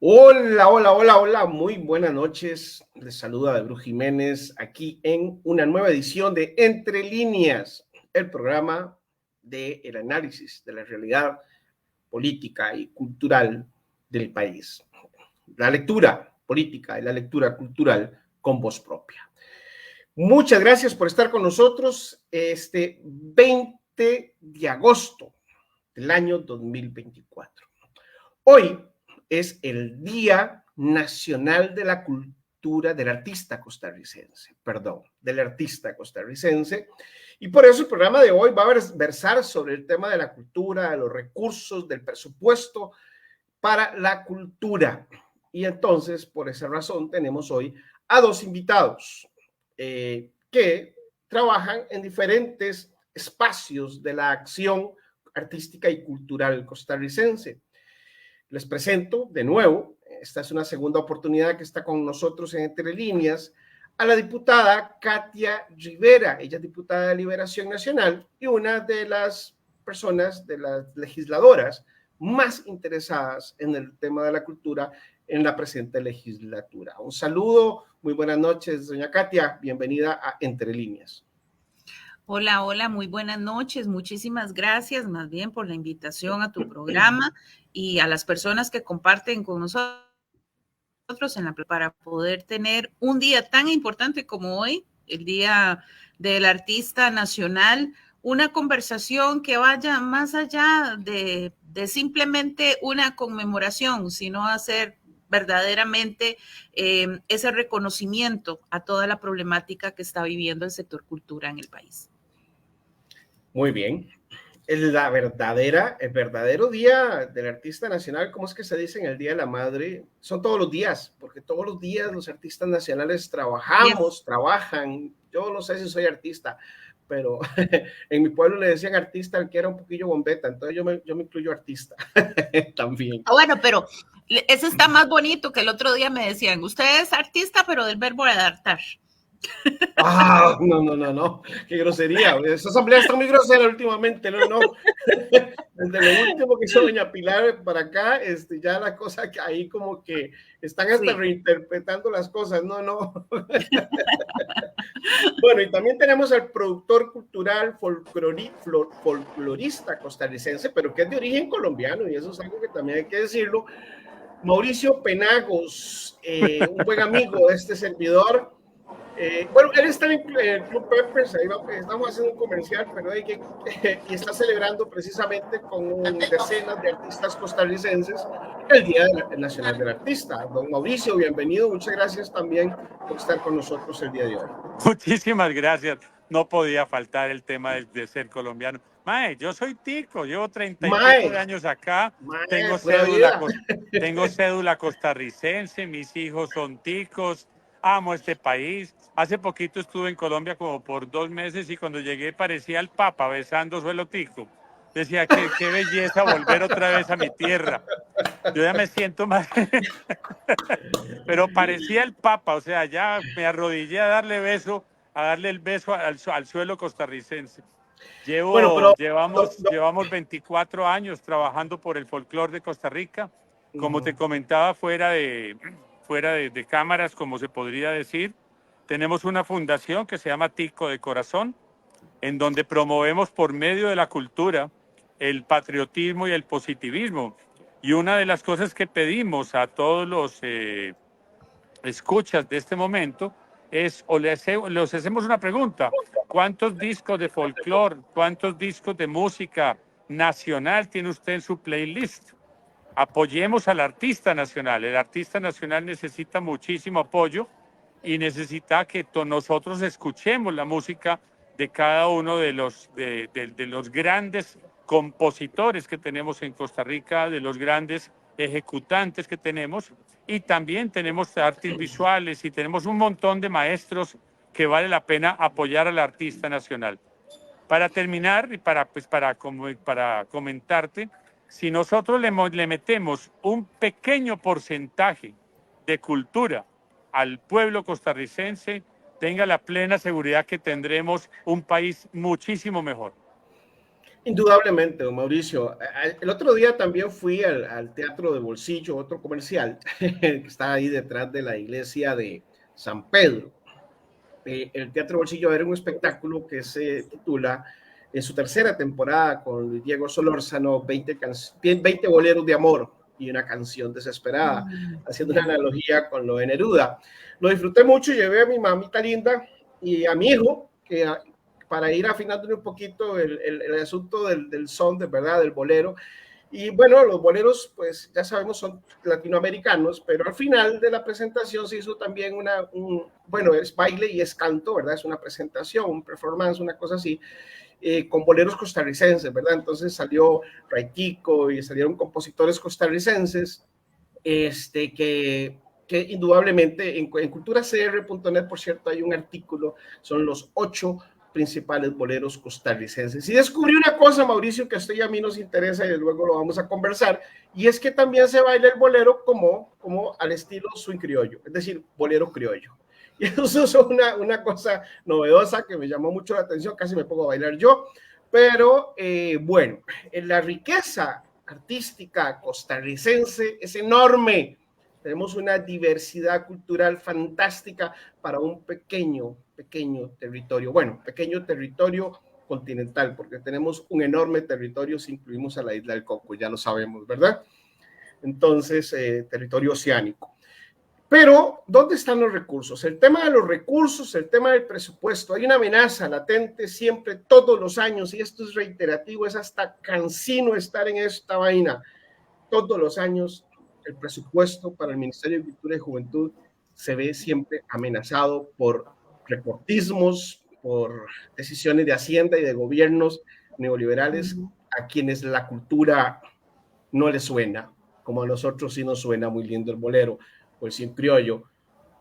Hola, hola, hola, hola, muy buenas noches. Les saluda Debru Jiménez aquí en una nueva edición de Entre Líneas, el programa del análisis de la realidad política y cultural del país. La lectura política y la lectura cultural con voz propia. Muchas gracias por estar con nosotros este 20 de agosto del año 2024. Hoy es el Día Nacional de la Cultura del Artista Costarricense, del artista costarricense. Y por eso el programa de hoy va a versar sobre el tema de la cultura, de los recursos, del presupuesto para la cultura. Y entonces, por esa razón, tenemos hoy a dos invitados que trabajan en diferentes espacios de la acción artística y cultural costarricense. Les presento de nuevo, esta es una segunda oportunidad que está con nosotros en Entre Líneas, a la diputada Katia Rivera. Ella es diputada de Liberación Nacional y una de las personas, de las legisladoras más interesadas en el tema de la cultura en la presente legislatura. Un saludo, muy buenas noches, doña Katia, bienvenida a Entre Líneas. Hola, hola, muy buenas noches. Muchísimas gracias más bien por la invitación a tu programa y a las personas que comparten con nosotros para poder tener un día tan importante como hoy, el Día del Artista Nacional, una conversación que vaya más allá de simplemente una conmemoración, sino hacer verdaderamente ese reconocimiento a toda la problemática que está viviendo el sector cultura en el país. Muy bien. El verdadero día del artista nacional, ¿cómo es que se dice en el Día de la Madre? Son todos los días, porque todos los días los artistas nacionales trabajan. Yo no sé si soy artista, pero en mi pueblo le decían artista al que era un poquillo bombeta, entonces yo me incluyo artista también. Bueno, pero eso está más bonito que el otro día me decían, usted es artista, pero del verbo adaptar. Ah, no, qué grosería. Esa asamblea está muy grosera últimamente, no. Desde lo último que hizo doña Pilar para acá, ya la cosa que ahí como que están hasta Sí. reinterpretando las cosas, no. Bueno, y también tenemos al productor cultural folclorista costarricense, pero que es de origen colombiano, y eso es algo que también hay que decirlo, Mauricio Penagos, un buen amigo de este servidor. Bueno, él está en el Club Peppers, ahí estamos haciendo un comercial, pero y está celebrando precisamente con decenas de artistas costarricenses el Día Nacional del Artista. Don Mauricio, bienvenido, muchas gracias también por estar con nosotros el día de hoy. Muchísimas gracias. No podía faltar el tema de ser colombiano. Mae, yo soy tico, llevo 30 y pico de años acá, Mae, tengo pura vida. cédula costarricense, mis hijos son ticos, amo este país. Hace poquito estuve en Colombia como por 2 meses y cuando llegué parecía el Papa besando suelo tico. Decía, qué belleza volver otra vez a mi tierra. Yo ya me siento más... Pero parecía el Papa, o sea, ya me arrodillé a darle el beso al suelo costarricense. Bueno, pero Llevamos 24 años trabajando por el folclore de Costa Rica. Como te comentaba, fuera de cámaras, como se podría decir, tenemos una fundación que se llama Tico de Corazón, en donde promovemos por medio de la cultura el patriotismo y el positivismo. Y una de las cosas que pedimos a todos los escuchas de este momento es, les hacemos una pregunta: ¿cuántos discos de folclore, cuántos discos de música nacional tiene usted en su playlist? Apoyemos al artista nacional. El artista nacional necesita muchísimo apoyo y necesita que nosotros escuchemos la música de cada uno de los grandes compositores que tenemos en Costa Rica, de los grandes ejecutantes que tenemos, y también tenemos artes visuales y tenemos un montón de maestros que vale la pena apoyar al artista nacional. Para terminar y para comentarte, si nosotros le metemos un pequeño porcentaje de cultura al pueblo costarricense, tenga la plena seguridad que tendremos un país muchísimo mejor. Indudablemente, don Mauricio. El otro día también fui al Teatro de Bolsillo, otro comercial, que está ahí detrás de la iglesia de San Pedro. El Teatro de Bolsillo era un espectáculo que se titula, en su tercera temporada con Diego Solórzano, 20 boleros de amor y una canción desesperada, haciendo una analogía con lo de Neruda. Lo disfruté mucho, llevé a mi mamita linda y a mi hijo, que para ir afinando un poquito el asunto del son, de verdad, del bolero. Y bueno, los boleros, pues ya sabemos, son latinoamericanos, pero al final de la presentación se hizo también bueno, es baile y es canto, ¿verdad? Es una presentación, un performance, una cosa así, con boleros costarricenses, ¿verdad? Entonces salió Raitico y salieron compositores costarricenses, que indudablemente en culturacr.net, por cierto, hay un artículo, son los 8 principales boleros costarricenses. Y descubrí una cosa, Mauricio, que a mí nos interesa y luego lo vamos a conversar, y es que también se baila el bolero como al estilo swing criollo, es decir, bolero criollo. Y eso es una cosa novedosa que me llamó mucho la atención, casi me pongo a bailar yo, pero bueno, la riqueza artística costarricense es enorme. Tenemos una diversidad cultural fantástica para un pequeño territorio. Bueno, pequeño territorio continental, porque tenemos un enorme territorio si incluimos a la isla del Coco, ya lo sabemos, ¿verdad? Entonces, territorio oceánico. Pero, ¿dónde están los recursos? El tema de los recursos, el tema del presupuesto. Hay una amenaza latente siempre, todos los años, y esto es reiterativo, es hasta cansino estar en esta vaina. Todos los años, el presupuesto para el Ministerio de Cultura y Juventud se ve siempre amenazado por recortismos, por decisiones de Hacienda y de gobiernos neoliberales a quienes la cultura no les suena, como a nosotros sí nos suena muy lindo el bolero, o el cien criollo,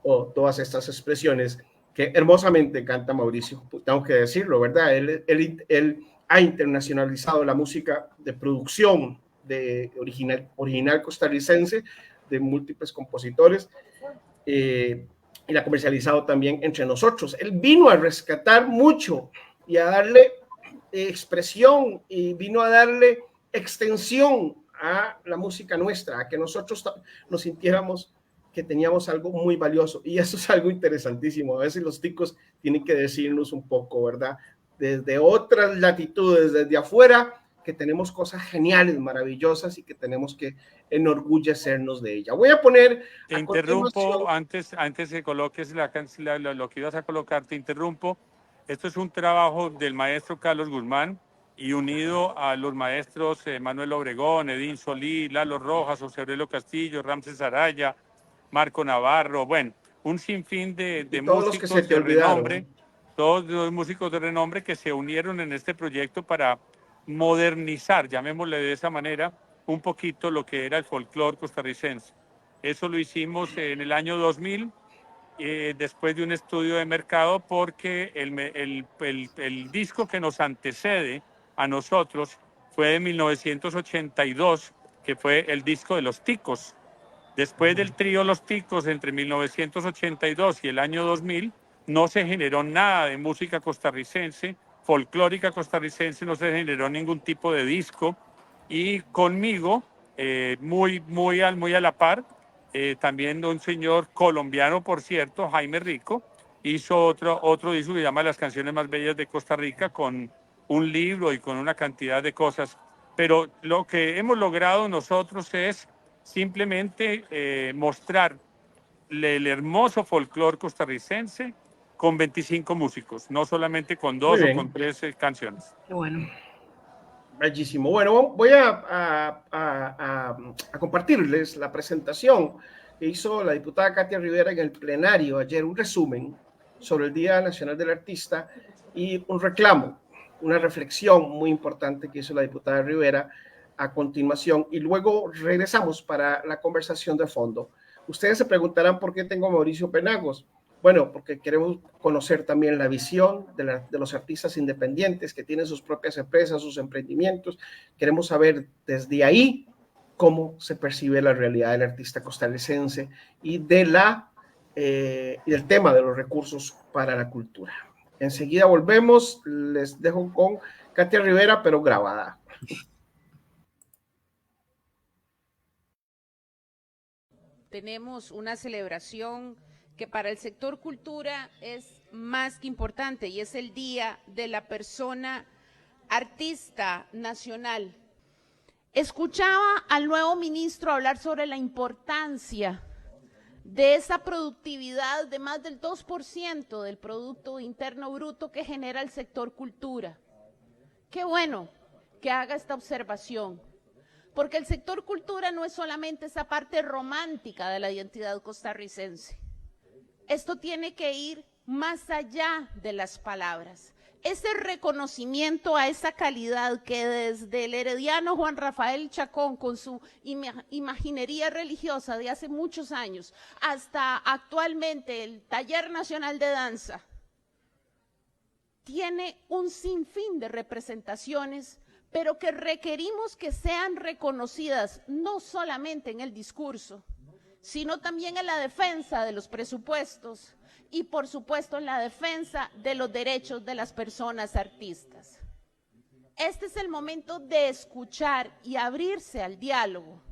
o todas estas expresiones que hermosamente canta Mauricio, tengo que decirlo, ¿verdad? Él ha internacionalizado la música de producción de original costarricense, de múltiples compositores, y la ha comercializado también entre nosotros. Él vino a rescatar mucho y a darle expresión y vino a darle extensión a la música nuestra, a que nosotros nos sintiéramos que teníamos algo muy valioso, y eso es algo interesantísimo. A veces los ticos tienen que decirnos un poco, ¿verdad? Desde otras latitudes, desde afuera, que tenemos cosas geniales, maravillosas, y que tenemos que enorgullecernos de ella. Voy a poner... Te interrumpo, antes que coloques lo que ibas a colocar, te interrumpo. Esto es un trabajo del maestro Carlos Guzmán, y unido a los maestros Manuel Obregón, Edín Solí, Lalo Rojas, José Aurelio Castillo, Ramses Araya, Marco Navarro, bueno, un sinfín de músicos de renombre, todos los músicos de renombre que se unieron en este proyecto para modernizar, llamémosle de esa manera, un poquito lo que era el folclore costarricense. Eso lo hicimos en el año 2000, después de un estudio de mercado, porque el disco que nos antecede a nosotros fue de 1982, que fue el disco de Los Ticos. Después del trío Los Ticos, entre 1982 y el año 2000, no se generó nada de música costarricense, folclórica costarricense, no se generó ningún tipo de disco. Y conmigo, muy a la par, también un señor colombiano, por cierto, Jaime Rico, hizo otro disco que se llama Las canciones más bellas de Costa Rica, con un libro y con una cantidad de cosas. Pero lo que hemos logrado nosotros es simplemente mostrar el hermoso folclore costarricense con 25 músicos, no solamente con 2 o con 3 canciones. Qué bueno. Bellísimo. Bueno, voy a compartirles la presentación que hizo la diputada Katia Rivera en el plenario ayer, un resumen sobre el Día Nacional del Artista y un reclamo, una reflexión muy importante que hizo la diputada Rivera a continuación, y luego regresamos para la conversación de fondo. Ustedes se preguntarán por qué tengo a Mauricio Penagos. Bueno, porque queremos conocer también la visión de los artistas independientes que tienen sus propias empresas, sus emprendimientos. Queremos saber desde ahí cómo se percibe la realidad del artista costarricense y del tema de los recursos para la cultura. Enseguida volvemos, les dejo con Katia Rivera, pero grabada. Tenemos una celebración que para el sector cultura es más que importante y es el Día de la Persona Artista Nacional. Escuchaba al nuevo ministro hablar sobre la importancia de esa productividad de más del 2% del Producto Interno Bruto que genera el sector cultura. Qué bueno que haga esta observación, porque el sector cultura no es solamente esa parte romántica de la identidad costarricense. Esto tiene que ir más allá de las palabras. Ese reconocimiento a esa calidad que desde el herediano Juan Rafael Chacón, con su imaginería religiosa de hace muchos años, hasta actualmente el Taller Nacional de Danza, tiene un sinfín de representaciones, pero que requerimos que sean reconocidas no solamente en el discurso, sino también en la defensa de los presupuestos y, por supuesto, en la defensa de los derechos de las personas artistas. Este es el momento de escuchar y abrirse al diálogo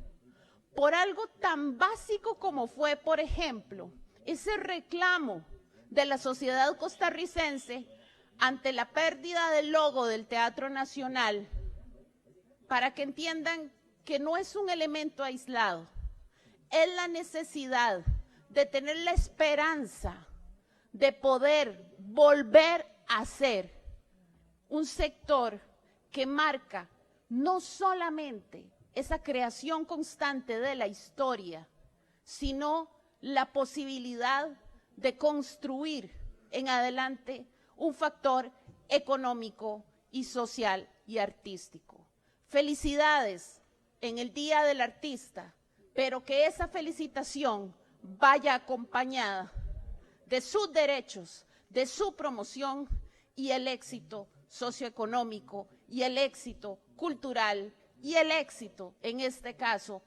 por algo tan básico como fue, por ejemplo, ese reclamo de la sociedad costarricense ante la pérdida del logo del Teatro Nacional, para que entiendan que no es un elemento aislado, es la necesidad de tener la esperanza de poder volver a ser un sector que marca no solamente esa creación constante de la historia, sino la posibilidad de construir en adelante un factor económico y social y artístico. Felicidades en el Día del Artista, pero que esa felicitación vaya acompañada de sus derechos, de su promoción y el éxito socioeconómico y el éxito cultural y el éxito, en este caso,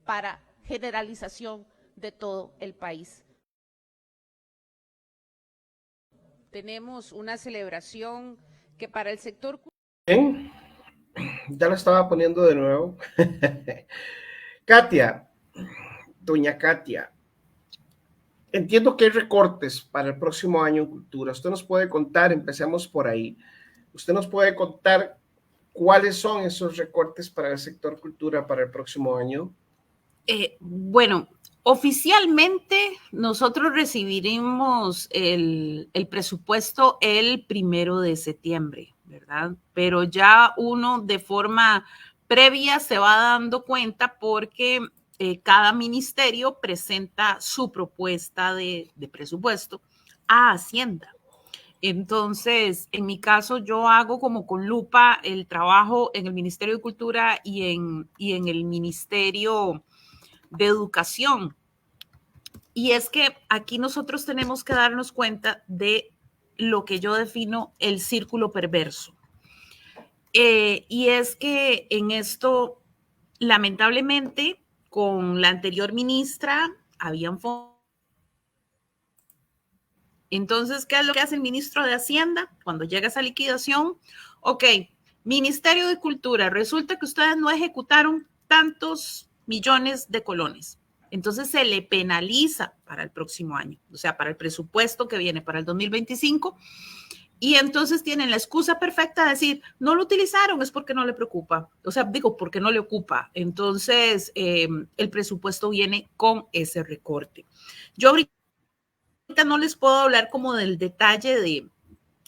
para generalización de todo el país. Tenemos una celebración que para el sector... Bien, ya la estaba poniendo de nuevo. Katia, doña Katia, entiendo que hay recortes para el próximo año en cultura. Usted nos puede contar, empecemos por ahí. Usted nos puede contar cuáles son esos recortes para el sector cultura para el próximo año. Bueno, oficialmente nosotros recibiremos el presupuesto el 1 de septiembre, ¿verdad? Pero ya uno de forma previa se va dando cuenta porque cada ministerio presenta su propuesta de presupuesto a Hacienda. Entonces, en mi caso, yo hago como con lupa el trabajo en el Ministerio de Cultura y en el Ministerio de Educación. Y es que aquí nosotros tenemos que darnos cuenta de lo que yo defino el círculo perverso. Y es que en esto, lamentablemente, con la anterior ministra, habían fondos. Entonces, ¿qué es lo que hace el ministro de Hacienda cuando llega esa liquidación? Ok, Ministerio de Cultura, resulta que ustedes no ejecutaron tantos millones de colones. Entonces se le penaliza para el próximo año, o sea, para el presupuesto que viene para el 2025. Y entonces tienen la excusa perfecta de decir, no lo utilizaron, es porque no le preocupa. O sea, digo, porque no le ocupa. Entonces, el presupuesto viene con ese recorte. Yo ahorita no les puedo hablar como del detalle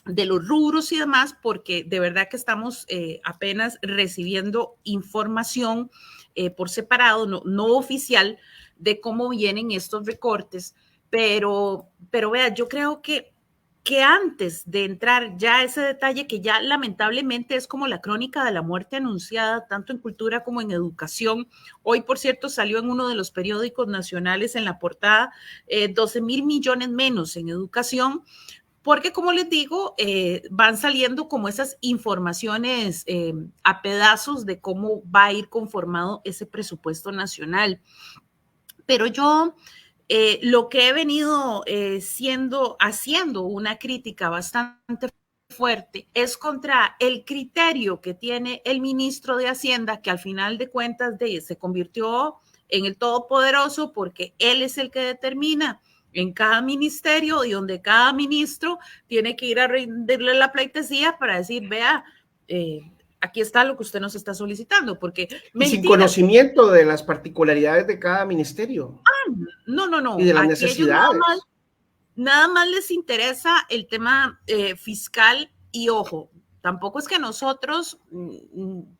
de los rubros y demás, porque de verdad que estamos apenas recibiendo información por separado, no oficial, de cómo vienen estos recortes, pero vea, yo creo que antes de entrar ya a ese detalle que ya lamentablemente es como la crónica de la muerte anunciada, tanto en cultura como en educación. Hoy, por cierto, salió en uno de los periódicos nacionales en la portada 12,000 millones menos en educación, porque como les digo, van saliendo como esas informaciones a pedazos de cómo va a ir conformado ese presupuesto nacional. Pero yo lo que he venido haciendo una crítica bastante fuerte es contra el criterio que tiene el ministro de Hacienda, que al final de cuentas se convirtió en el todopoderoso porque él es el que determina en cada ministerio y donde cada ministro tiene que ir a rendirle la pleitesía para decir, vea, aquí está lo que usted nos está solicitando, porque y sin conocimiento de las particularidades de cada ministerio. No. Y de las necesidades. Nada más les interesa el tema fiscal y ojo, tampoco es que nosotros,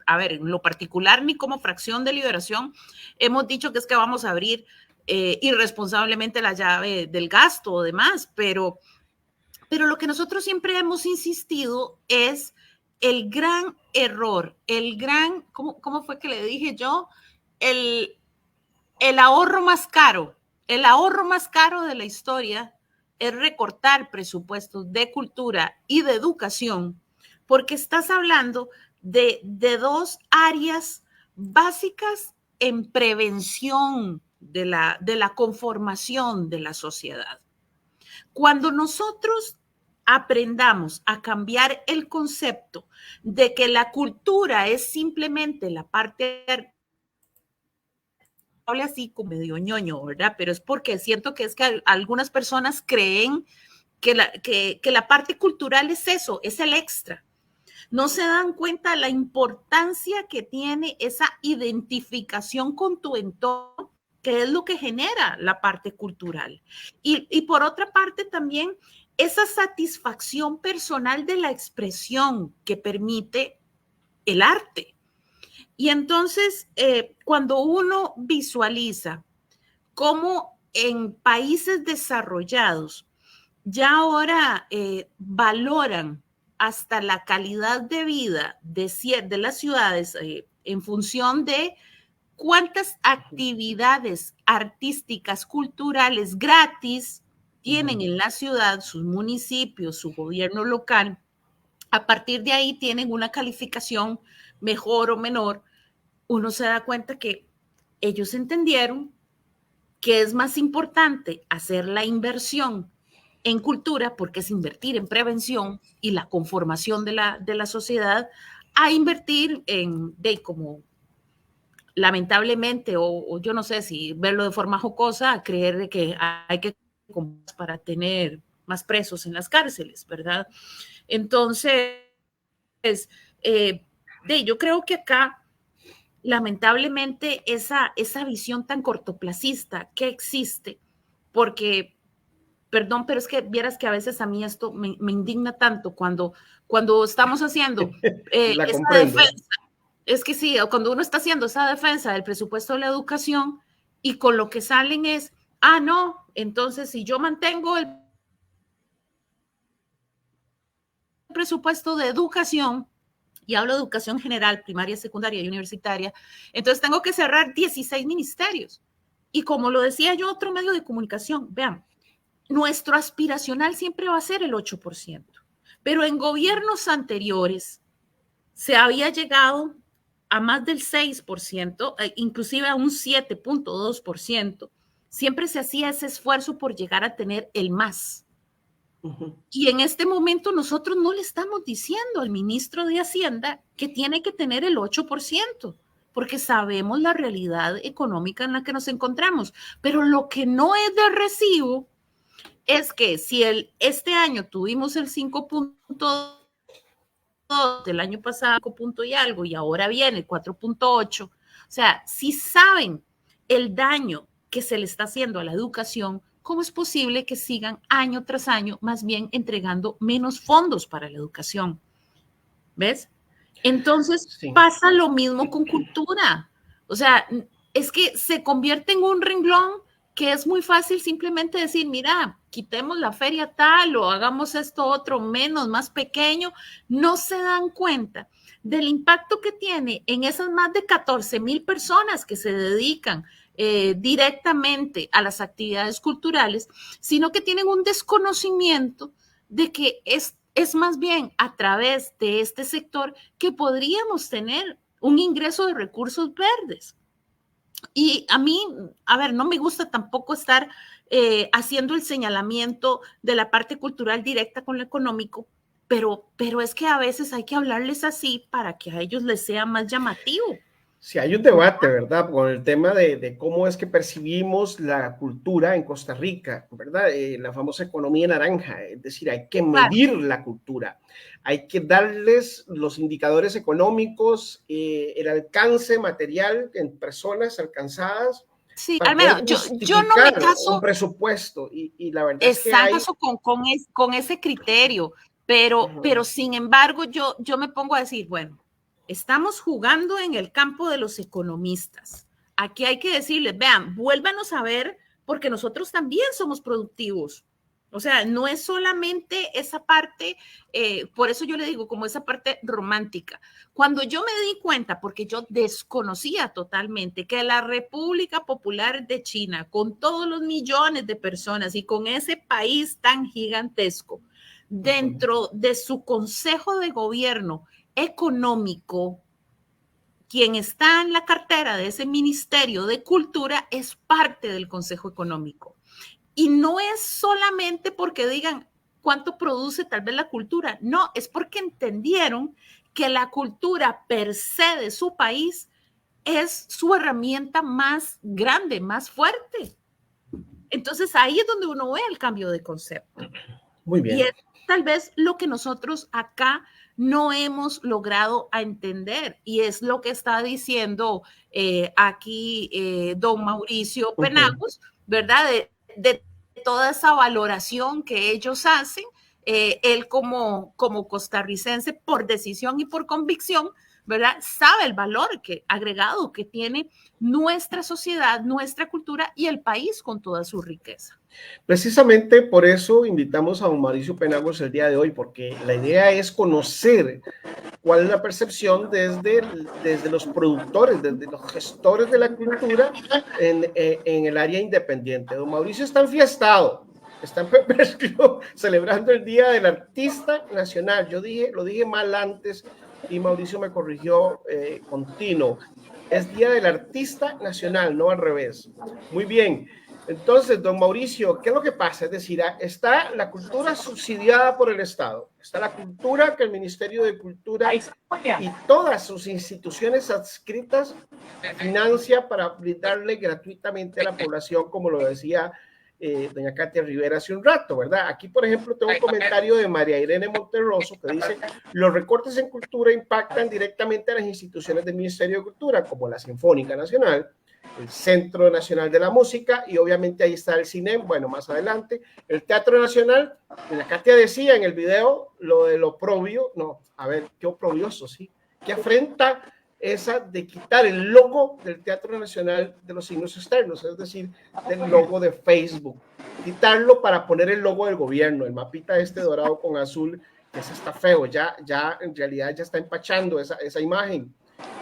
a ver, en lo particular ni como fracción de Liberación, hemos dicho que es que vamos a abrir irresponsablemente la llave del gasto o demás, pero lo que nosotros siempre hemos insistido es el gran error, ¿cómo fue que le dije yo? El ahorro más caro de la historia es recortar presupuestos de cultura y de educación, porque estás hablando de dos áreas básicas en prevención de la conformación de la sociedad. Cuando nosotros aprendamos a cambiar el concepto de que la cultura es simplemente la parte, hable así como medio ñoño, ¿verdad? Pero es porque siento que es que algunas personas creen que la parte cultural es eso, es el extra. No se dan cuenta de la importancia que tiene esa identificación con tu entorno, que es lo que genera la parte cultural. Y por otra parte también esa satisfacción personal de la expresión que permite el arte. Y entonces, cuando uno visualiza cómo en países desarrollados ya ahora valoran hasta la calidad de vida de las ciudades en función de cuántas actividades artísticas, culturales gratis tienen en la ciudad, sus municipios, su gobierno local. A partir de ahí tienen una calificación mejor o menor. Uno se da cuenta que ellos entendieron que es más importante hacer la inversión en cultura, porque es invertir en prevención y la conformación de la sociedad, a invertir como lamentablemente, o yo no sé si verlo de forma jocosa, a creer que hay que para tener más presos en las cárceles, ¿verdad? Entonces, yo creo que acá, lamentablemente, esa visión tan cortoplacista que existe, porque, perdón, pero es que vieras que a veces a mí esto me indigna tanto cuando estamos haciendo esa defensa. Es que sí, cuando uno está haciendo esa defensa del presupuesto de la educación y con lo que salen es, no, entonces si yo mantengo el presupuesto de educación, y hablo de educación general, primaria, secundaria y universitaria, entonces tengo que cerrar 16 ministerios. Y como lo decía yo, otro medio de comunicación, vean, nuestro aspiracional siempre va a ser el 8%, pero en gobiernos anteriores se había llegado a más del 6%, inclusive a un 7.2%. Siempre se hacía ese esfuerzo por llegar a tener el más. Y en este momento nosotros no le estamos diciendo al ministro de Hacienda que tiene que tener el 8%, porque sabemos la realidad económica en la que nos encontramos. Pero lo que no es de recibo es que si este año tuvimos el 5.2, del año pasado 5 punto y algo, y ahora viene 4.8, o sea, si saben el daño que se le está haciendo a la educación, ¿cómo es posible que sigan año tras año más bien entregando menos fondos para la educación? ¿Ves? Entonces pasa lo mismo con cultura. O sea, es que se convierte en un renglón que es muy fácil simplemente decir, mira, quitemos la feria tal o hagamos esto otro menos, más pequeño. No se dan cuenta del impacto que tiene en esas más de 14,000 personas que se dedican directamente a las actividades culturales, sino que tienen un desconocimiento de que es más bien a través de este sector que podríamos tener un ingreso de recursos verdes. Y a mí, a ver, no me gusta tampoco estar haciendo el señalamiento de la parte cultural directa con lo económico, pero es que a veces hay que hablarles así para que a ellos les sea más llamativo. Sí, hay un debate, ¿verdad? Con el tema de cómo es que percibimos la cultura en Costa Rica, ¿verdad? La famosa economía naranja, es decir, hay que medir la cultura, hay que darles los indicadores económicos, el alcance material en personas alcanzadas. Sí, al menos yo no me caso un presupuesto y la verdad es que hay con ese criterio, pero sin embargo yo me pongo a decir, bueno, estamos jugando en el campo de los economistas. Aquí hay que decirles, vean, vuélvanos a ver porque nosotros también somos productivos. O sea, no es solamente esa parte, por eso yo le digo como esa parte romántica. Cuando yo me di cuenta, porque yo desconocía totalmente que la República Popular de China, con todos los millones de personas y con ese país tan gigantesco, dentro de su consejo de gobierno económico, quien está en la cartera de ese Ministerio de Cultura es parte del Consejo Económico. Y no es solamente porque digan cuánto produce tal vez la cultura, no, es porque entendieron que la cultura per se de su país es su herramienta más grande, más fuerte. Entonces ahí es donde uno ve el cambio de concepto. Muy bien. Y es tal vez lo que nosotros acá no hemos logrado a entender y es lo que está diciendo aquí don Mauricio Penagos, ¿verdad? De toda esa valoración que ellos hacen, él como costarricense por decisión y por convicción, ¿verdad? Sabe el valor agregado que tiene nuestra sociedad, nuestra cultura y el país con toda su riqueza. Precisamente por eso invitamos a don Mauricio Penagos el día de hoy, porque la idea es conocer cuál es la percepción desde los productores, desde los gestores de la cultura en el área independiente. Don Mauricio está enfiestado, está en Pepper's Club celebrando el Día del Artista Nacional. Yo lo dije mal antes y Mauricio me corrigió continuo. Es Día del Artista Nacional, no al revés. Muy bien. Entonces, don Mauricio, ¿qué es lo que pasa? Es decir, está la cultura subsidiada por el Estado, está la cultura que el Ministerio de Cultura y todas sus instituciones adscritas financia para brindarle gratuitamente a la población, como lo decía doña Katia Rivera hace un rato, ¿verdad? Aquí, por ejemplo, tengo un comentario de María Irene Monterroso que dice: los recortes en cultura impactan directamente a las instituciones del Ministerio de Cultura, como la Sinfónica Nacional, el Centro Nacional de la Música, y obviamente ahí está el CINEM, bueno, más adelante, el Teatro Nacional. La Katia decía en el video lo de lo oprobio, no, a ver, qué oprobioso, ¿sí? Qué afrenta esa de quitar el logo del Teatro Nacional de los signos externos, es decir, del logo de Facebook, quitarlo para poner el logo del gobierno, el mapita este dorado con azul, que ese está feo, ya en realidad ya está empachando esa imagen.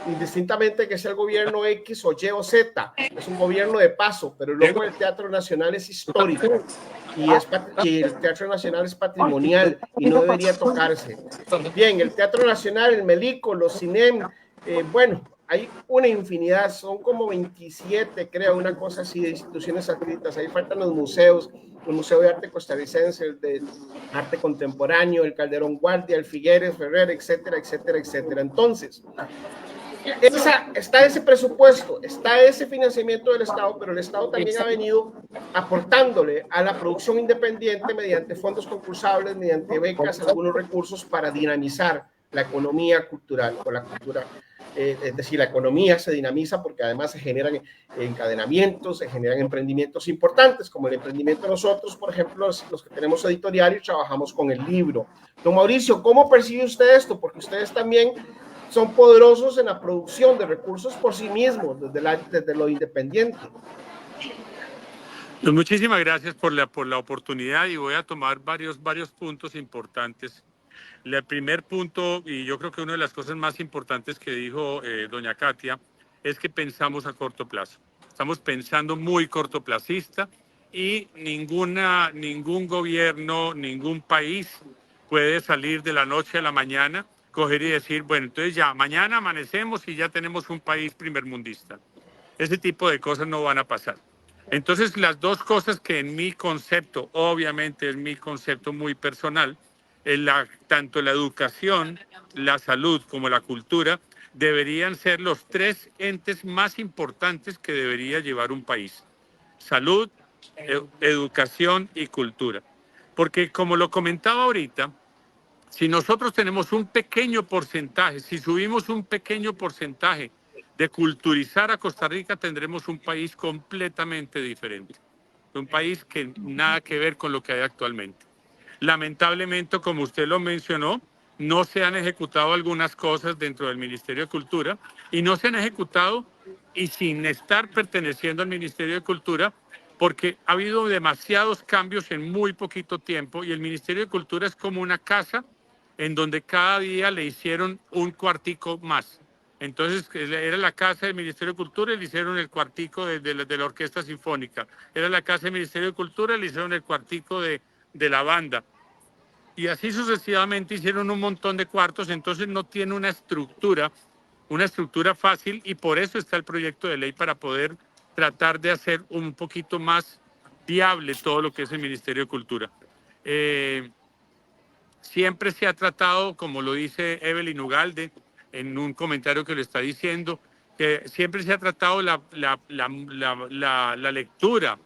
Indistintamente que sea el gobierno X o Y o Z, es un gobierno de paso, pero el logo del Teatro Nacional es histórico y el Teatro Nacional es patrimonial y no debería tocarse. Bien, el Teatro Nacional, el Melico, los CINEM, bueno, hay una infinidad, son como 27, creo, una cosa así de instituciones adscritas. Ahí faltan los museos, el Museo de Arte Costarricense, el de Arte Contemporáneo, el Calderón Guardia, el Figueres, Ferrer, etcétera, etcétera, etcétera. Entonces, está ese presupuesto, está ese financiamiento del Estado, pero el Estado también ha venido aportándole a la producción independiente mediante fondos concursables, mediante becas, algunos recursos para dinamizar la economía cultural o la cultura. Es decir, la economía se dinamiza porque además se generan encadenamientos, se generan emprendimientos importantes, como el emprendimiento de nosotros, por ejemplo, los que tenemos editorial y trabajamos con el libro. Don Mauricio, ¿cómo percibe usted esto? Porque ustedes también son poderosos en la producción de recursos por sí mismos, desde lo independiente. Pues muchísimas gracias por la oportunidad y voy a tomar varios puntos importantes. El primer punto, y yo creo que una de las cosas más importantes que dijo doña Katia, es que pensamos a corto plazo. Estamos pensando muy cortoplacista y ningún gobierno, ningún país puede salir de la noche a la mañana, coger y decir, bueno, entonces ya mañana amanecemos y ya tenemos un país primermundista. Ese tipo de cosas no van a pasar. Entonces, las dos cosas que en mi concepto, obviamente es mi concepto muy personal, tanto la educación, la salud como la cultura deberían ser los tres entes más importantes que debería llevar un país. Salud, educación y cultura. Porque como lo comentaba ahorita, si nosotros tenemos un pequeño porcentaje, si subimos un pequeño porcentaje de culturizar a Costa Rica, tendremos un país completamente diferente. Un país que nada que ver con lo que hay actualmente. Lamentablemente, como usted lo mencionó, no se han ejecutado algunas cosas dentro del Ministerio de Cultura y no se han ejecutado y sin estar perteneciendo al Ministerio de Cultura, porque ha habido demasiados cambios en muy poquito tiempo y el Ministerio de Cultura es como una casa en donde cada día le hicieron un cuartico más. Entonces, era la casa del Ministerio de Cultura y le hicieron el cuartico de la Orquesta Sinfónica. Era la casa del Ministerio de Cultura y le hicieron el cuartico de la banda. Y así sucesivamente hicieron un montón de cuartos, entonces no tiene una estructura fácil y por eso está el proyecto de ley para poder tratar de hacer un poquito más viable todo lo que es el Ministerio de Cultura. Siempre se ha tratado, como lo dice Evelyn Ugalde en un comentario que le está diciendo, que siempre se ha tratado la lectura,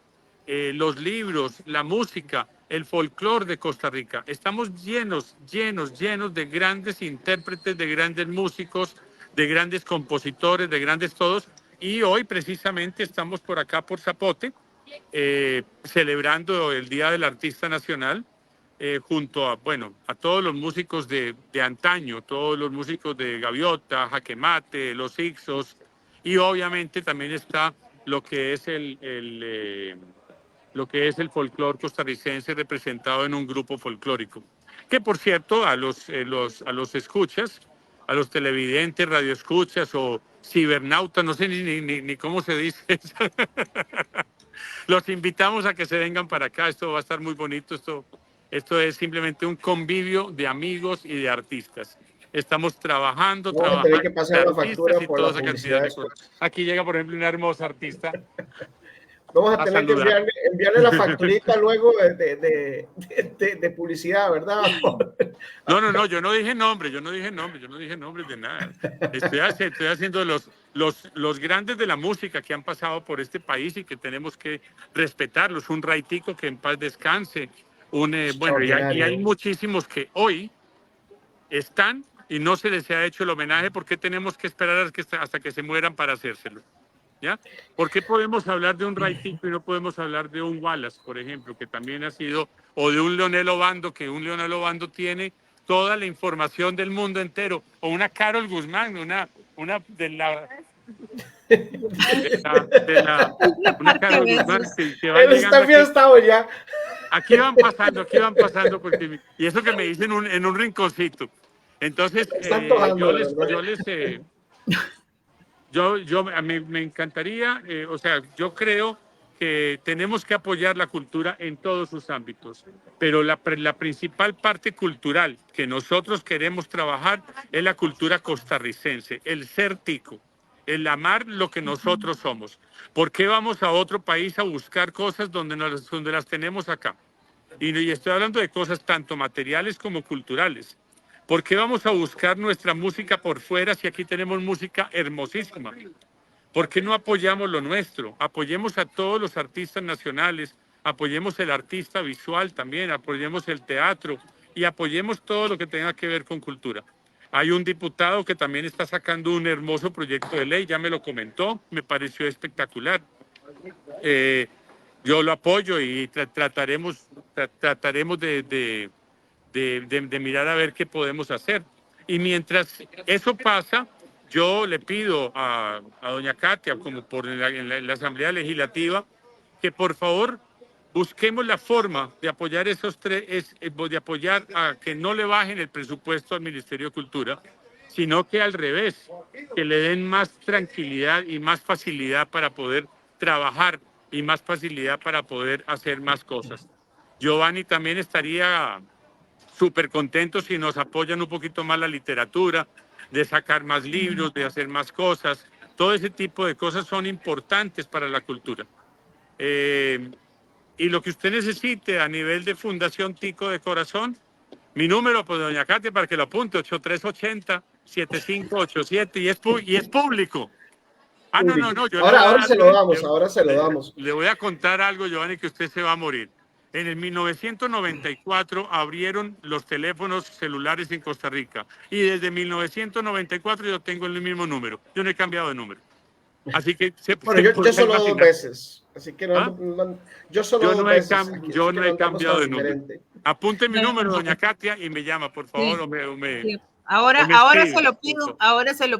los libros, la música, el folclore de Costa Rica. Estamos llenos de grandes intérpretes, de grandes músicos, de grandes compositores, de grandes todos. Y hoy precisamente estamos por acá, por Zapote, celebrando el Día del Artista Nacional. Junto a, a todos los músicos de antaño, todos los músicos de Gaviota, Jaque Mate, Los Ixos, y obviamente también está lo que es el folclore costarricense representado en un grupo folclórico. Que por cierto, a los escuchas, a los televidentes, radioescuchas o cibernautas, no sé ni cómo se dice eso. Los invitamos a que se vengan para acá, esto va a estar muy bonito, esto es simplemente un convivio de amigos y de artistas. Estamos trabajando, Vamos a tener que pasar la factura por la publicidad. Aquí llega, por ejemplo, una hermosa artista. Vamos a tener que enviarle la facturita luego de publicidad, ¿verdad? No, yo no dije nombres de nada. Estoy haciendo los grandes de la música que han pasado por este país y que tenemos que respetarlos. Un Raitico que en paz descanse. Y hay muchísimos que hoy están y no se les ha hecho el homenaje. ¿Por qué tenemos que esperar hasta que se mueran para hacérselo? ¿Ya? ¿Por qué podemos hablar de un Raitico y no podemos hablar de un Wallace, por ejemplo, que también ha sido, o de un Leonel Obando, que un Leonel Obando tiene toda la información del mundo entero, o una Carol Guzmán, una Carol Guzmán que va llegando ya. Aquí van pasando, porque, y eso que me dicen en un rinconcito. Entonces, a mí me encantaría, yo creo que tenemos que apoyar la cultura en todos sus ámbitos, pero la principal parte cultural que nosotros queremos trabajar es la cultura costarricense, el ser tico, el amar lo que nosotros somos. ¿Por qué vamos a otro país a buscar cosas donde las tenemos acá? Y estoy hablando de cosas tanto materiales como culturales. ¿Por qué vamos a buscar nuestra música por fuera si aquí tenemos música hermosísima? ¿Por qué no apoyamos lo nuestro? Apoyemos a todos los artistas nacionales, apoyemos el artista visual también, apoyemos el teatro y apoyemos todo lo que tenga que ver con cultura. Hay un diputado que también está sacando un hermoso proyecto de ley, ya me lo comentó, me pareció espectacular. Yo lo apoyo y trataremos de mirar a ver qué podemos hacer. Y mientras eso pasa, yo le pido a doña Katia, como en la Asamblea Legislativa, que por favor busquemos la forma de apoyar de apoyar a que no le bajen el presupuesto al Ministerio de Cultura, sino que al revés, que le den más tranquilidad y más facilidad para poder trabajar y más facilidad para poder hacer más cosas. Giovanni también estaría súper contento si nos apoyan un poquito más la literatura, de sacar más libros, de hacer más cosas. Todo ese tipo de cosas son importantes para la cultura. Y lo que usted necesite a nivel de Fundación Tico de Corazón, Mi número, pues, doña Katia, para que lo apunte, 8380-7587, y es público. No, yo ahora se lo damos, ahora se lo damos. Le voy a contar algo, Giovanni, que usted se va a morir. En el 1994 abrieron los teléfonos celulares en Costa Rica y desde 1994 yo tengo el mismo número. Yo no he cambiado de número. Así que bueno, yo solo 2 veces. Así que yo solo no 2 veces. Yo no he cambiado de número. Apunte mi número, doña Katia, y me llama, por favor. Sí. Ahora se lo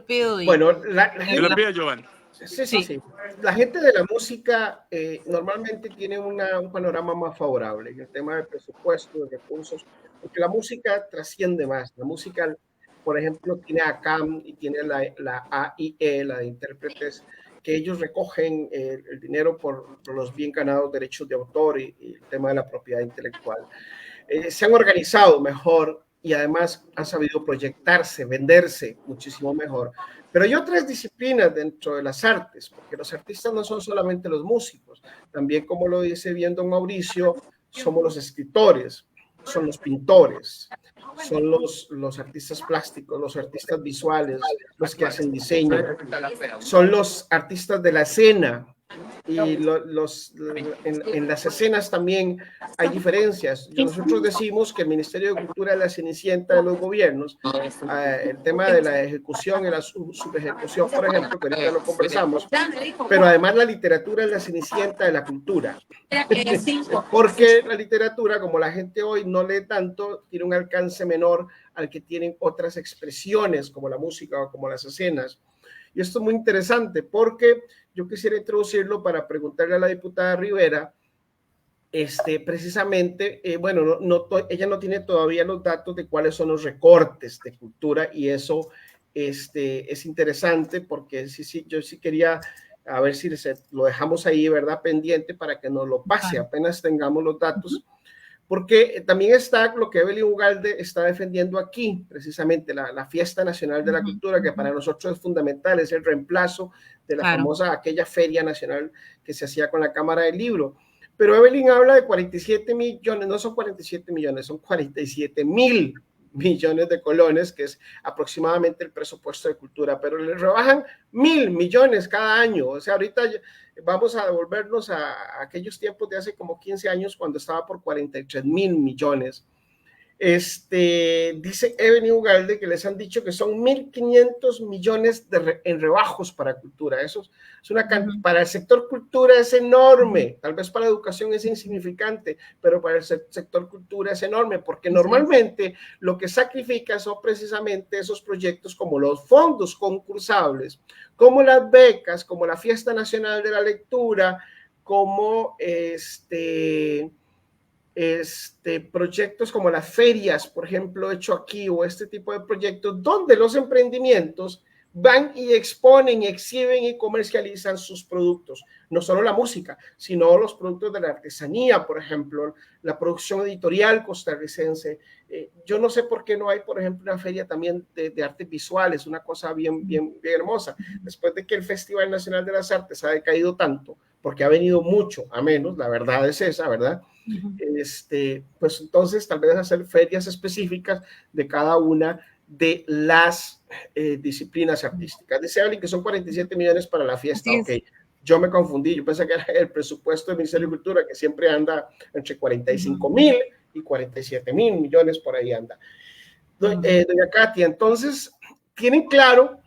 pido. Bueno, la gente, lo pido, Giovanni. Sí. La gente de la música normalmente tiene un panorama más favorable en el tema del presupuesto, de recursos, porque la música trasciende más. La música, por ejemplo, tiene ACAM y tiene la AIE, la de intérpretes, que ellos recogen el dinero por los bien ganados derechos de autor y el tema de la propiedad intelectual. Se han organizado mejor y además han sabido proyectarse, venderse muchísimo mejor. Pero hay otras disciplinas dentro de las artes, porque los artistas no son solamente los músicos, también, como lo dice bien don Mauricio, somos los escritores, son los pintores, son los artistas plásticos, los artistas visuales, los que hacen diseño, son los artistas de la escena. Y en las escenas también hay diferencias. Nosotros decimos que el Ministerio de Cultura es la cenicienta de los gobiernos. El tema de la ejecución y la subejecución, por ejemplo, que ahorita lo conversamos, pero además la literatura es la cenicienta de la cultura. Porque la literatura, como la gente hoy no lee tanto, tiene un alcance menor al que tienen otras expresiones, como la música o como las escenas. Y esto es muy interesante porque yo quisiera introducirlo para preguntarle a la diputada Rivera, precisamente, bueno, ella no tiene todavía los datos de cuáles son los recortes de cultura y eso es interesante porque yo sí quería a ver si lo dejamos ahí, ¿verdad? Pendiente para que nos lo pase apenas tengamos los datos. Porque también está lo que Evelyn Ugalde está defendiendo aquí, precisamente la Fiesta Nacional de la Cultura, que para nosotros es fundamental, es el reemplazo de la famosa, aquella feria nacional que se hacía con la Cámara del Libro. Pero Evelyn habla de 47 millones, no son 47 millones, son 47.000 millones de colones, que es aproximadamente el presupuesto de cultura, pero le rebajan 1.000 millones cada año. O sea, ahorita vamos a devolvernos a aquellos tiempos de hace como 15 años cuando estaba por 43.000 millones. Dice Evelyn Ugalde que les han dicho que son 1.500 millones en rebajos para cultura. Eso es una cantidad, para el sector cultura es enorme, tal vez para la educación es insignificante, pero para el sector cultura es enorme, porque normalmente lo que sacrifica son precisamente esos proyectos como los fondos concursables, como las becas, como la Fiesta Nacional de la Lectura, como proyectos como las ferias, por ejemplo, hecho aquí, o este tipo de proyectos donde los emprendimientos van y exponen, exhiben y comercializan sus productos, no solo la música, sino los productos de la artesanía, por ejemplo, la producción editorial costarricense. Yo no sé por qué no hay, por ejemplo, una feria también de artes visuales, una cosa bien hermosa. Después de que el Festival Nacional de las Artes ha decaído tanto, porque ha venido mucho a menos, la verdad es esa, ¿verdad? Pues entonces tal vez hacer ferias específicas de cada una de las disciplinas artísticas. Dice Evelyn que son 47 millones para la fiesta. Ok, yo me confundí, yo pensé que era el presupuesto del Ministerio de Cultura, que siempre anda entre 45.000 y 47.000 millones, por ahí anda. Doña Katia, entonces, tienen claro,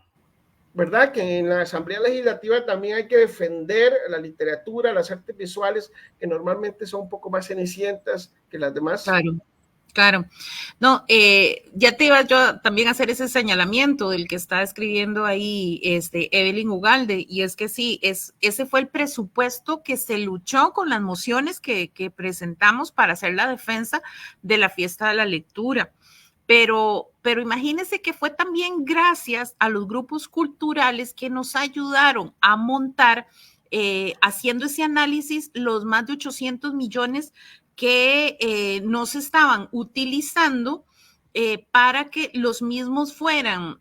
¿verdad?, que en la Asamblea Legislativa también hay que defender la literatura, las artes visuales, que normalmente son un poco más cenicientas que las demás. Claro. No, ya te iba yo también a hacer ese señalamiento del que está escribiendo ahí Evelyn Ugalde, y es que sí, ese fue el presupuesto que se luchó con las mociones que presentamos para hacer la defensa de la Fiesta de la Lectura. Pero imagínense que fue también gracias a los grupos culturales que nos ayudaron a montar, haciendo ese análisis, los más de 800 millones que no se estaban utilizando para que los mismos fueran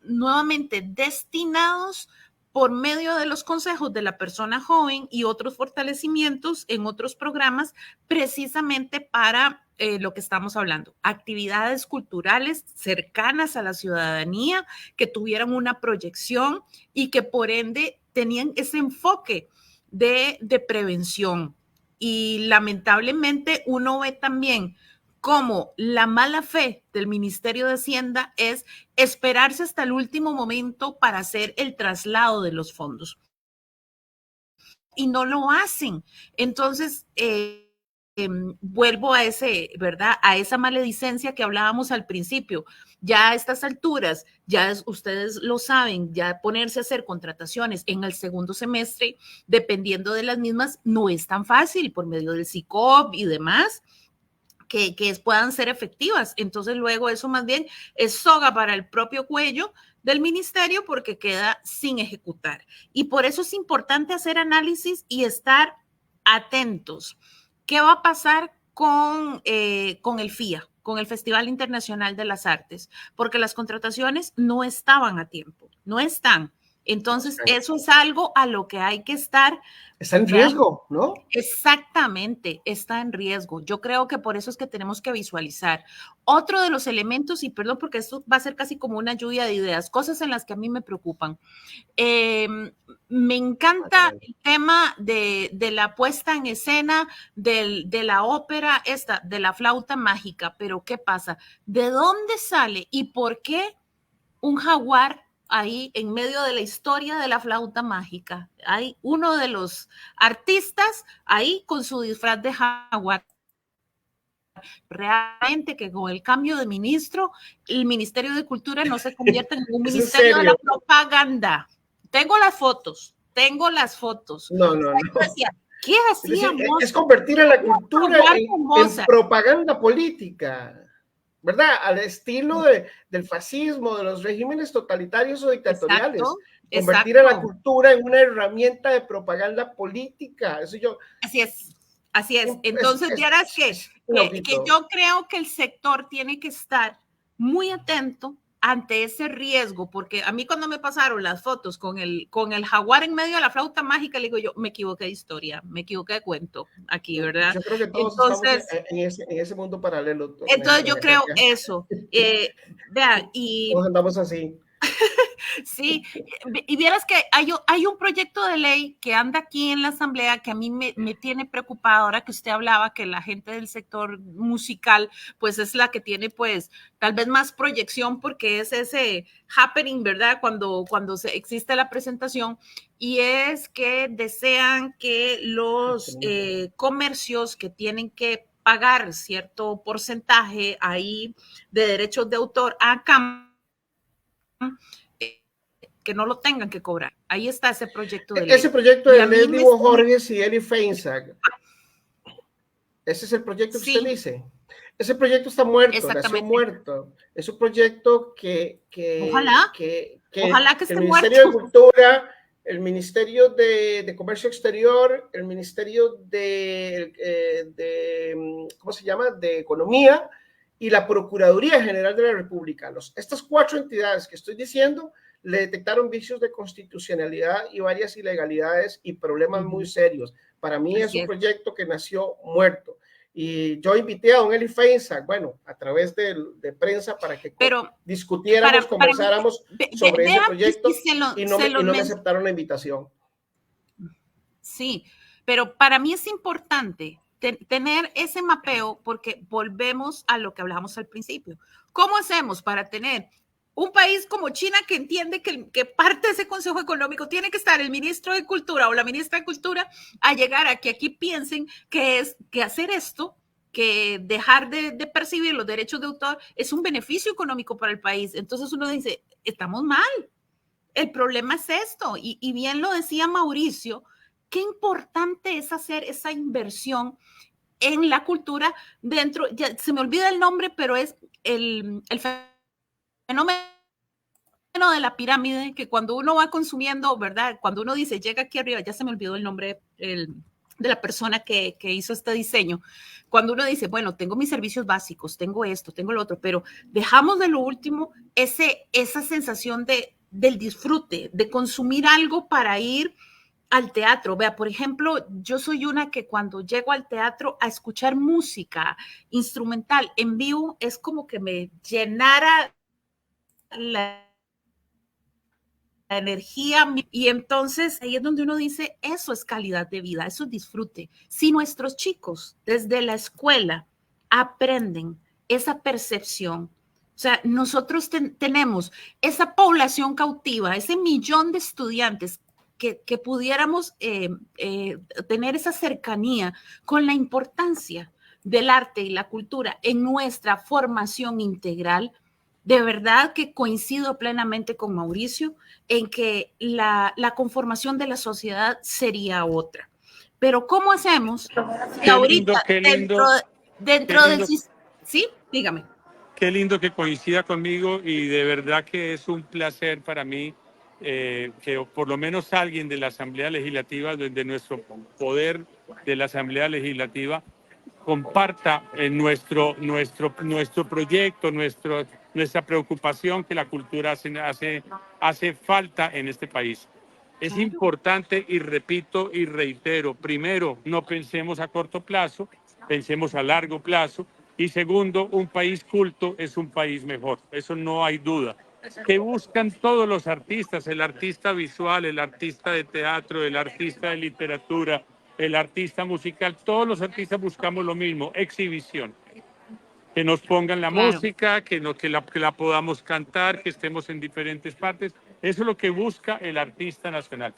nuevamente destinados por medio de los consejos de la persona joven y otros fortalecimientos en otros programas, precisamente para lo que estamos hablando, actividades culturales cercanas a la ciudadanía, que tuvieran una proyección y que por ende tenían ese enfoque de prevención. Y lamentablemente uno ve también cómo la mala fe del Ministerio de Hacienda es esperarse hasta el último momento para hacer el traslado de los fondos. Y no lo hacen. Entonces, vuelvo a ese, ¿verdad? A esa maledicencia que hablábamos al principio. Ya a estas alturas, ya ustedes lo saben, ya ponerse a hacer contrataciones en el segundo semestre, dependiendo de las mismas, no es tan fácil por medio del SICOP y demás. Que puedan ser efectivas. Entonces luego eso más bien es soga para el propio cuello del ministerio porque queda sin ejecutar. Y por eso es importante hacer análisis y estar atentos. ¿Qué va a pasar con el FIA, con el Festival Internacional de las Artes? Porque las contrataciones no estaban a tiempo, no están. Entonces, eso es algo a lo que hay que estar. Está en riesgo, ¿no? Exactamente, está en riesgo. Yo creo que por eso es que tenemos que visualizar. Otro de los elementos, y perdón porque esto va a ser casi como una lluvia de ideas, cosas en las que a mí me preocupan. Me encanta el tema de la puesta en escena de la ópera esta, de la flauta mágica, pero ¿qué pasa? ¿De dónde sale y por qué un jaguar ahí en medio de la historia de la flauta mágica? Hay uno de los artistas ahí con su disfraz de jaguar. Realmente que con el cambio de ministro, el Ministerio de Cultura no se convierte en un ministerio de la propaganda. Tengo las fotos. No. ¿Qué hacíamos? Es convertir a la cultura en propaganda política, ¿verdad? Al estilo del fascismo, de los regímenes totalitarios o dictatoriales. Convertir a la cultura en una herramienta de propaganda política. Eso yo. Así es. Entonces, vieras que yo creo que el sector tiene que estar muy atento ante ese riesgo, porque a mí cuando me pasaron las fotos con el jaguar en medio de la flauta mágica, le digo yo, me equivoqué de historia, me equivoqué de cuento aquí, ¿verdad? Yo creo que todos estamos en ese mundo paralelo. Entonces yo creo eso. Vean, y... Todos andamos así. Sí, y vieras que hay un proyecto de ley que anda aquí en la Asamblea que a mí me tiene preocupada ahora que usted hablaba que la gente del sector musical pues es la que tiene pues tal vez más proyección porque es ese happening, ¿verdad? Cuando existe la presentación y es que desean que los comercios que tienen que pagar cierto porcentaje ahí de derechos de autor a que no lo tengan que cobrar. Ahí está ese proyecto de ley. Ese proyecto de ley Diego Jorges y Eli Feinsack. Ese es el proyecto que usted dice. Ese proyecto está muerto, nació muerto. Es un proyecto que ojalá que esté el Ministerio de Cultura, el Ministerio de Comercio Exterior, el Ministerio ¿cómo se llama? De Economía y la Procuraduría General de la República. Estas 4 entidades que estoy diciendo le detectaron vicios de constitucionalidad y varias ilegalidades y problemas muy serios. Para mí es un proyecto que nació muerto. Y yo invité a don Eli Feinsack, bueno, a través de prensa para que discutiéramos, conversáramos sobre ese proyecto y no me aceptaron la invitación. Sí, pero para mí es importante tener ese mapeo porque volvemos a lo que hablábamos al principio. ¿Cómo hacemos para tener un país como China que entiende que parte de ese Consejo Económico tiene que estar el ministro de Cultura o la ministra de Cultura a llegar a que aquí piensen que hacer esto, que dejar de percibir los derechos de autor es un beneficio económico para el país? Entonces uno dice, estamos mal. El problema es esto. Y bien lo decía Mauricio, qué importante es hacer esa inversión en la cultura dentro, ya se me olvida el nombre, pero es el fenómeno de la pirámide, que cuando uno va consumiendo, ¿verdad? Cuando uno dice, llega aquí arriba, ya se me olvidó el nombre de la persona que hizo este diseño. Cuando uno dice, bueno, tengo mis servicios básicos, tengo esto, tengo lo otro, pero dejamos de lo último esa sensación de del disfrute, de consumir algo para ir al teatro. Vea, por ejemplo, yo soy una que cuando llego al teatro a escuchar música instrumental en vivo es como que me llenara la energía, y entonces ahí es donde uno dice, eso es calidad de vida, eso es disfrute. Si nuestros chicos desde la escuela aprenden esa percepción, o sea, nosotros tenemos esa población cautiva, ese millón de estudiantes que pudiéramos tener esa cercanía con la importancia del arte y la cultura en nuestra formación integral. De verdad que coincido plenamente con Mauricio en que la conformación de la sociedad sería otra. Pero ¿cómo hacemos? Qué ahorita, lindo, dentro del... Sí, dígame. Qué lindo que coincida conmigo y de verdad que es un placer para mí que por lo menos alguien de la Asamblea Legislativa, desde nuestro poder de la Asamblea Legislativa, comparta nuestro proyecto, nuestra preocupación que la cultura hace falta en este país. Es importante, y repito y reitero, primero, no pensemos a corto plazo, pensemos a largo plazo. Y segundo, un país culto es un país mejor, eso no hay duda. Que buscan todos los artistas, el artista visual, el artista de teatro, el artista de literatura, el artista musical, todos los artistas buscamos lo mismo, exhibición. Que nos pongan la música, que la podamos cantar, que estemos en diferentes partes. Eso es lo que busca el artista nacional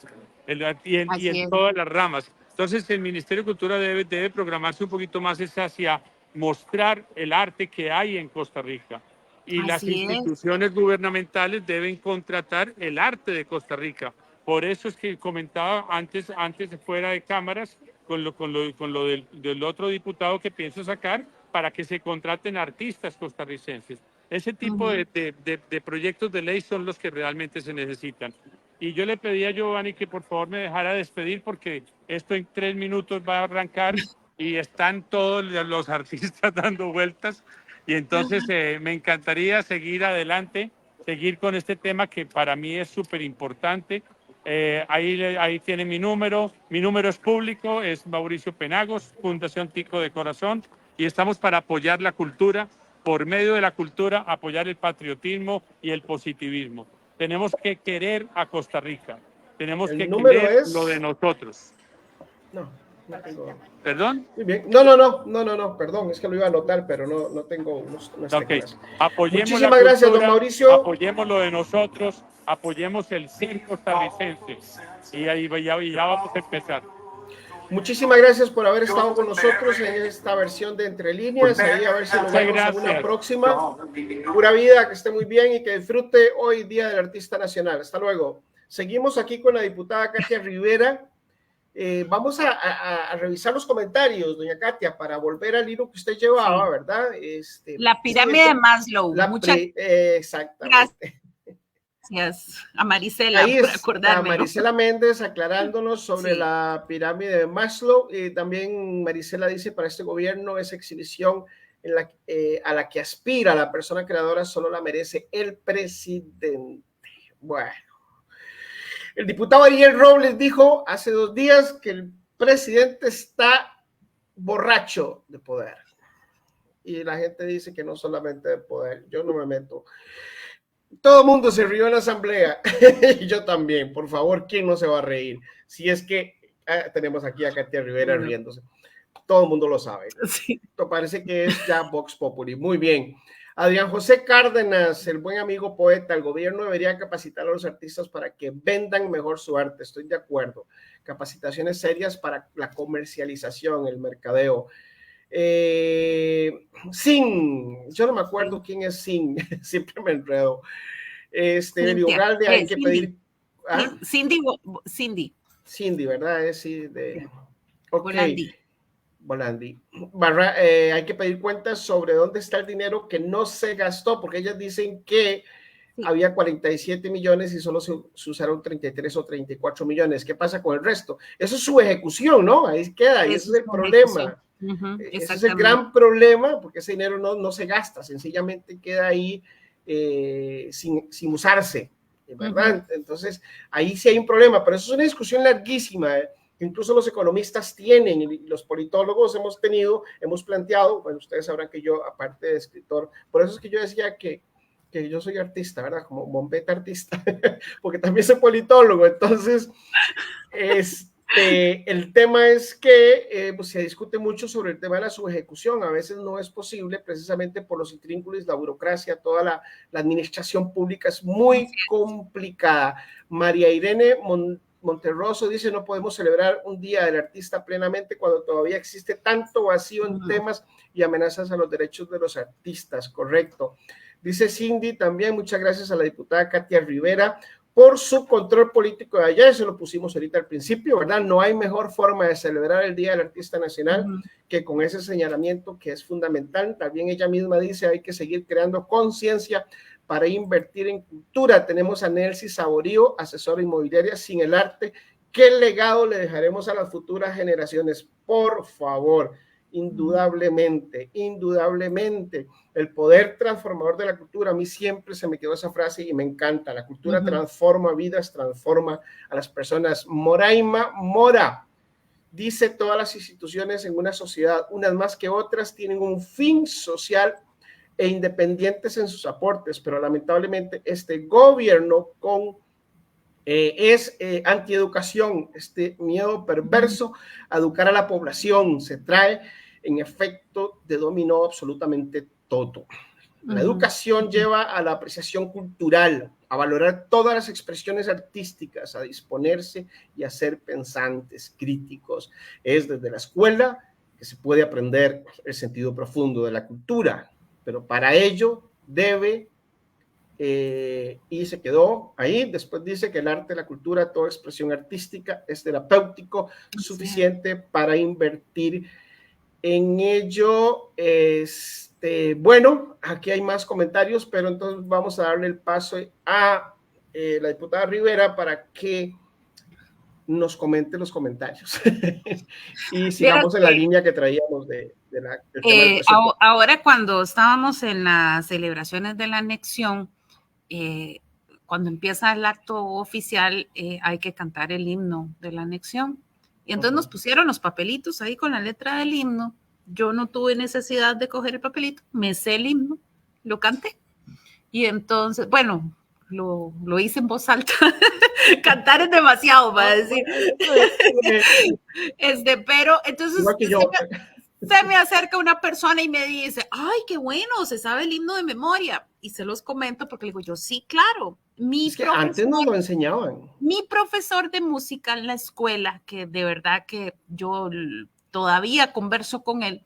y en todas las ramas. Entonces, el Ministerio de Cultura debe programarse un poquito más hacia mostrar el arte que hay en Costa Rica. Y las instituciones gubernamentales deben contratar el arte de Costa Rica. Por eso es que comentaba antes fuera de cámaras con lo del otro diputado que pienso sacar para que se contraten artistas costarricenses. Ese tipo de proyectos de ley son los que realmente se necesitan. Y yo le pedí a Giovanni que por favor me dejara despedir porque esto en 3 minutos va a arrancar y están todos los artistas dando vueltas. Y entonces me encantaría seguir adelante, seguir con este tema que para mí es súper importante. Ahí tiene mi número es público, es Mauricio Penagos, Fundación Tico de Corazón, y estamos para apoyar la cultura, por medio de la cultura, apoyar el patriotismo y el positivismo. Tenemos que querer a Costa Rica, tenemos que querer lo de nosotros. No tengo. ¿Perdón? Muy bien. No, perdón, es que lo iba a anotar, pero no tengo. Apoyemos Muchísimas gracias, don Mauricio. Apoyemos lo de nosotros, apoyemos el cine costarricense y ahí ya vamos a empezar. Muchísimas gracias por haber estado con nosotros en esta versión de Entre Líneas. Ahí a ver si nos vemos en una próxima. Pura vida, que esté muy bien y que disfrute hoy Día del Artista Nacional. Hasta luego. Seguimos aquí con la diputada Katia Rivera. Vamos a revisar los comentarios, doña Katia, para volver al hilo que usted llevaba, ¿verdad? La pirámide de Maslow. Exactamente. Gracias a Marisela Ahí por acordarme. A Marisela Méndez aclarándonos sobre la pirámide de Maslow. También Marisela dice, para este gobierno esa exhibición a la que aspira la persona creadora solo la merece el presidente. Bueno. El diputado Ariel Robles dijo hace 2 días que el presidente está borracho de poder. Y la gente dice que no solamente de poder. Yo no me meto. Todo el mundo se rió en la asamblea. Y yo también. Por favor, ¿quién no se va a reír? Si es que tenemos aquí a Katia Rivera riéndose. Todo el mundo lo sabe. Sí. Esto parece que es ya Vox Populi. Muy bien. Adrián José Cárdenas, el buen amigo poeta, el gobierno debería capacitar a los artistas para que vendan mejor su arte. Estoy de acuerdo. Capacitaciones serias para la comercialización, el mercadeo. Sin, yo no me acuerdo quién es Sin, siempre me enredo. Ugalde, hay que pedir. Cindy, ¿verdad? Es de. Okay. Volandi. Hay que pedir cuentas sobre dónde está el dinero que no se gastó, porque ellas dicen que había 47 millones y solo se usaron 33 o 34 millones. ¿Qué pasa con el resto? Eso es su ejecución, ¿no? Ahí queda, y ese es el problema. Ese es el gran problema, porque ese dinero no se gasta, sencillamente queda ahí sin usarse. ¿verdad? Entonces, ahí sí hay un problema, pero eso es una discusión larguísima, que incluso los economistas tienen y los politólogos hemos planteado, bueno, ustedes sabrán que yo, aparte de escritor, por eso es que yo decía que yo soy artista, ¿verdad? Como bombeta artista, porque también soy politólogo, entonces, el tema es que pues se discute mucho sobre el tema de la subejecución. A veces no es posible precisamente por los intrínculos, la burocracia, toda la administración pública es muy complicada. María Irene Monterroso dice: no podemos celebrar un día del artista plenamente cuando todavía existe tanto vacío en temas y amenazas a los derechos de los artistas. Correcto. Dice Cindy también: muchas gracias a la diputada Katia Rivera por su control político de allá. Eso lo pusimos ahorita al principio, ¿verdad? No hay mejor forma de celebrar el Día del Artista Nacional que con ese señalamiento que es fundamental. También ella misma dice: hay que seguir creando conciencia para invertir en cultura. Tenemos a Nelcy Saborío, asesora inmobiliaria. Sin el arte, ¿qué legado le dejaremos a las futuras generaciones? Por favor, indudablemente, el poder transformador de la cultura. A mí siempre se me quedó esa frase y me encanta. La cultura transforma vidas, transforma a las personas. Moraima Mora dice: todas las instituciones en una sociedad, unas más que otras, tienen un fin social e independientes en sus aportes, pero lamentablemente este gobierno es antieducación, este miedo perverso a educar a la población, se trae en efecto de dominó absolutamente todo. La educación lleva a la apreciación cultural, a valorar todas las expresiones artísticas, a disponerse y a ser pensantes, críticos. Es desde la escuela que se puede aprender el sentido profundo de la cultura, pero para ello debe, y se quedó ahí. Después dice que el arte, la cultura, toda expresión artística es terapéutico, suficiente para invertir en ello. Bueno, aquí hay más comentarios, pero entonces vamos a darle el paso a la diputada Rivera para que nos comente los comentarios y sigamos en la línea que traíamos del tema del presupuesto. Ahora, cuando estábamos en las celebraciones de la anexión, cuando empieza el acto oficial, hay que cantar el himno de la anexión. Y entonces nos pusieron los papelitos ahí con la letra del himno. Yo no tuve necesidad de coger el papelito, me sé el himno, lo canté. Y entonces, bueno, lo hice en voz alta. Cantar es demasiado para decir. Pero entonces se me acerca una persona y me dice: ay, qué bueno, se sabe el himno de memoria. Y se los comento porque le digo yo: sí, claro. Es que antes nos lo enseñaban. Mi profesor de música en la escuela, que de verdad que yo todavía converso con él,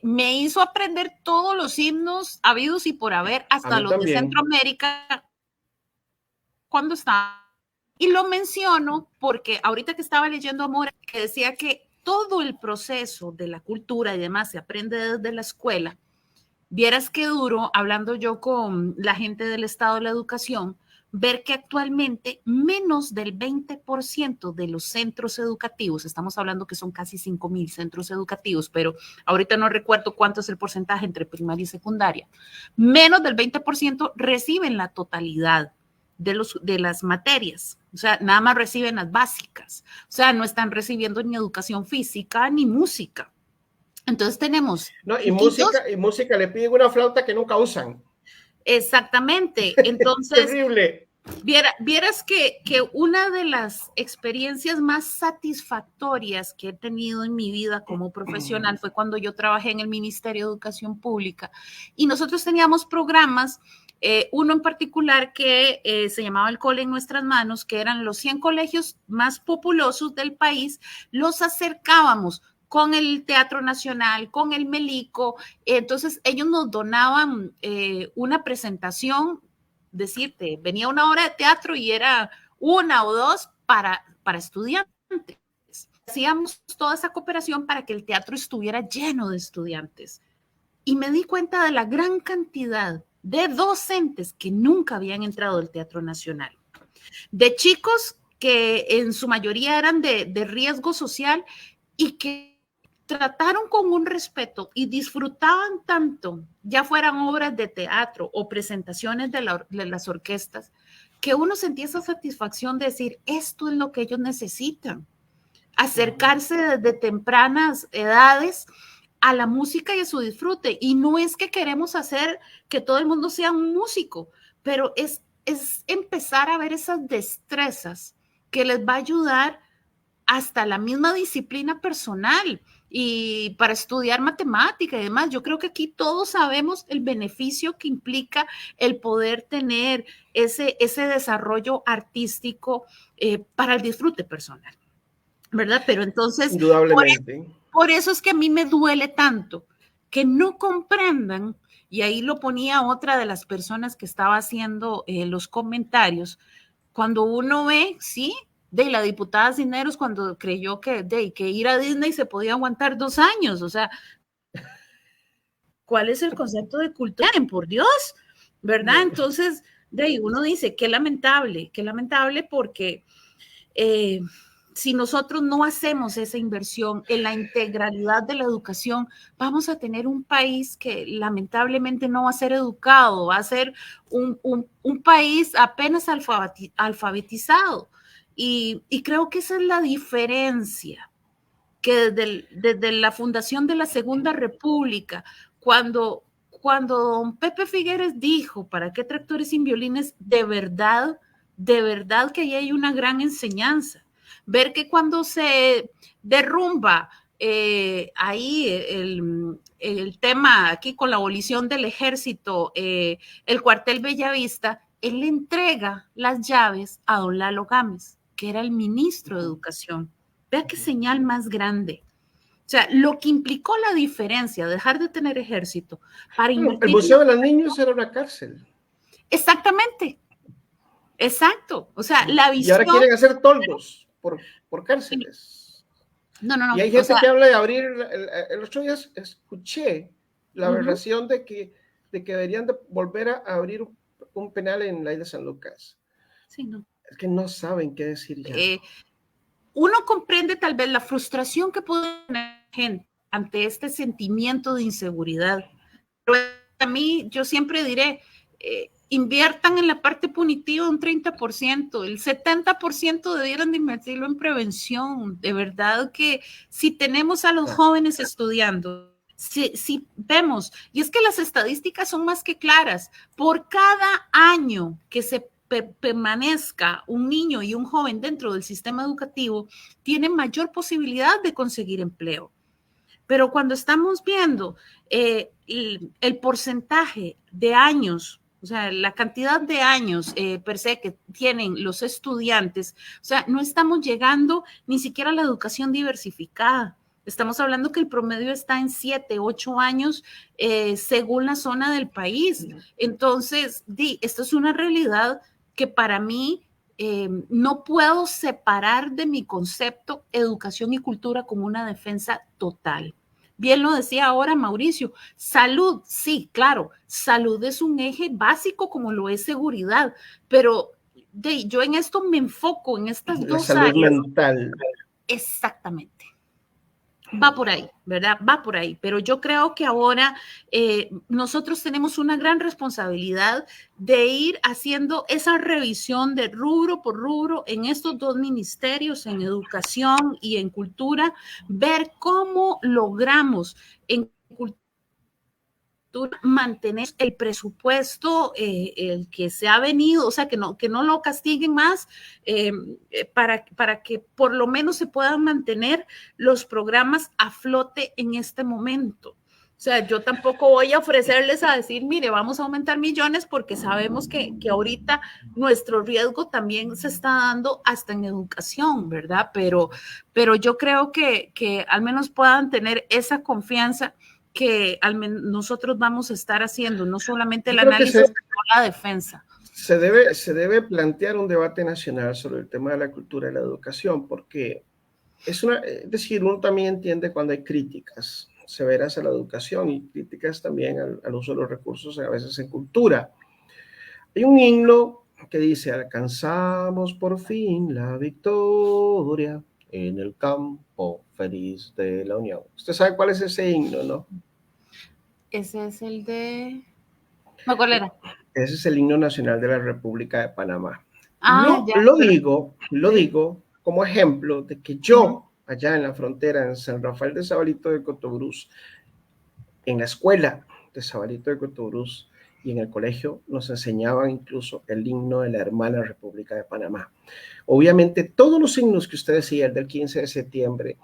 me hizo aprender todos los himnos habidos y por haber, hasta los también. De Centroamérica, cuando estaba. Y lo menciono porque ahorita que estaba leyendo a Mora, que decía que todo el proceso de la cultura y demás se aprende desde la escuela. Vieras qué duro, hablando yo con la gente del Estado de la Educación, ver que actualmente menos del 20% de los centros educativos, estamos hablando que son casi 5,000 centros educativos, pero ahorita no recuerdo cuánto es el porcentaje entre primaria y secundaria, menos del 20% reciben la totalidad de las materias, o sea, nada más reciben las básicas, o sea, no están recibiendo ni educación física ni música. Entonces tenemos... No, y música le piden una flauta que nunca usan. Exactamente, entonces... Terrible. Vieras que una de las experiencias más satisfactorias que he tenido en mi vida como profesional fue cuando yo trabajé en el Ministerio de Educación Pública y nosotros teníamos programas, uno en particular que se llamaba El Cole en Nuestras Manos, que eran los 100 colegios más populosos del país, los acercábamos con el Teatro Nacional, con el Melico. Entonces ellos nos donaban una presentación, decirte, venía una hora de teatro y era 1 o 2 para estudiantes. Hacíamos toda esa cooperación para que el teatro estuviera lleno de estudiantes. Y me di cuenta de la gran cantidad de docentes que nunca habían entrado al Teatro Nacional, de chicos que en su mayoría eran de riesgo social y que trataron con un respeto y disfrutaban tanto, ya fueran obras de teatro o presentaciones de las orquestas, que uno sentía esa satisfacción de decir, esto es lo que ellos necesitan, acercarse desde tempranas edades a la música y a su disfrute. Y no es que queremos hacer que todo el mundo sea un músico, pero es empezar a ver esas destrezas que les va a ayudar hasta la misma disciplina personal y para estudiar matemática y demás. Yo creo que aquí todos sabemos el beneficio que implica el poder tener ese desarrollo artístico para el disfrute personal, ¿verdad? Pero entonces, indudablemente. Por eso es que a mí me duele tanto que no comprendan, y ahí lo ponía otra de las personas que estaba haciendo los comentarios, cuando uno ve, sí, de la diputada Cisneros cuando creyó que ir a Disney se podía aguantar 2 años, o sea, ¿cuál es el concepto de cultura? Por Dios, ¿verdad? Entonces, uno dice, qué lamentable porque si nosotros no hacemos esa inversión en la integralidad de la educación, vamos a tener un país que lamentablemente no va a ser educado, va a ser un país apenas alfabetizado. Y creo que esa es la diferencia, que desde la fundación de la Segunda República, cuando don Pepe Figueres dijo, ¿para qué tractores sin violines? De verdad que ahí hay una gran enseñanza. Ver que cuando se derrumba ahí el tema aquí con la abolición del ejército, el cuartel Bellavista, él le entrega las llaves a don Lalo Gámez, que era el ministro de Educación. Vea qué señal más grande. O sea, lo que implicó la diferencia, dejar de tener ejército para invertir. El Museo de los Niños era una cárcel. Exactamente. Exacto. O sea, la visión. Y ahora quieren hacer toldos por cárceles. No. Y hay gente que habla de abrir. El otro día escuché la aberración de que deberían de volver a abrir un penal en la isla de San Lucas. Sí, no. Es que no saben qué decir ya. Uno comprende tal vez la frustración que puede tener gente ante este sentimiento de inseguridad. Pero a mí, yo siempre diré, inviertan en la parte punitiva un 30%, el 70% debieran de invertirlo en prevención. De verdad que si tenemos a los jóvenes estudiando, si vemos, y es que las estadísticas son más que claras, por cada año que se permanezca un niño y un joven dentro del sistema educativo, tiene mayor posibilidad de conseguir empleo. Pero cuando estamos viendo el porcentaje de años, o sea, la cantidad de años per se que tienen los estudiantes, o sea, no estamos llegando ni siquiera a la educación diversificada. Estamos hablando que el promedio está en 7, 8 años según la zona del país. Entonces, esto es una realidad que para mí no puedo separar de mi concepto educación y cultura como una defensa total. Bien lo decía ahora Mauricio, salud, sí, claro, salud es un eje básico como lo es seguridad, pero yo en esto me enfoco en estas dos áreas. La salud mental. Exactamente. Va por ahí, ¿verdad? Va por ahí, pero yo creo que ahora nosotros tenemos una gran responsabilidad de ir haciendo esa revisión de rubro por rubro en estos dos ministerios, en educación y en cultura, ver cómo logramos en cultura mantener el presupuesto, el que se ha venido, o sea, que no lo castiguen más, para que por lo menos se puedan mantener los programas a flote en este momento. O sea, yo tampoco voy a ofrecerles a decir, mire, vamos a aumentar millones porque sabemos que ahorita nuestro riesgo también se está dando hasta en educación, ¿verdad? Pero yo creo que al menos puedan tener esa confianza que nosotros vamos a estar haciendo, no solamente el análisis, sino la defensa. Se debe plantear un debate nacional sobre el tema de la cultura y la educación, porque es decir, uno también entiende cuando hay críticas severas a la educación y críticas también al uso de los recursos a veces en cultura. Hay un himno que dice, alcanzamos por fin la victoria en el campo feliz de la Unión. Usted sabe cuál es ese himno, ¿no? Ese es el de... ¿Cuál era? Ese es el himno nacional de la República de Panamá. Lo digo como ejemplo de que yo, allá en la frontera, en San Rafael de Sabalito de Cotobruz, en la escuela de Sabalito de Cotobruz y en el colegio nos enseñaban incluso el himno de la hermana República de Panamá. Obviamente todos los himnos que usted decía, el del 15 de septiembre,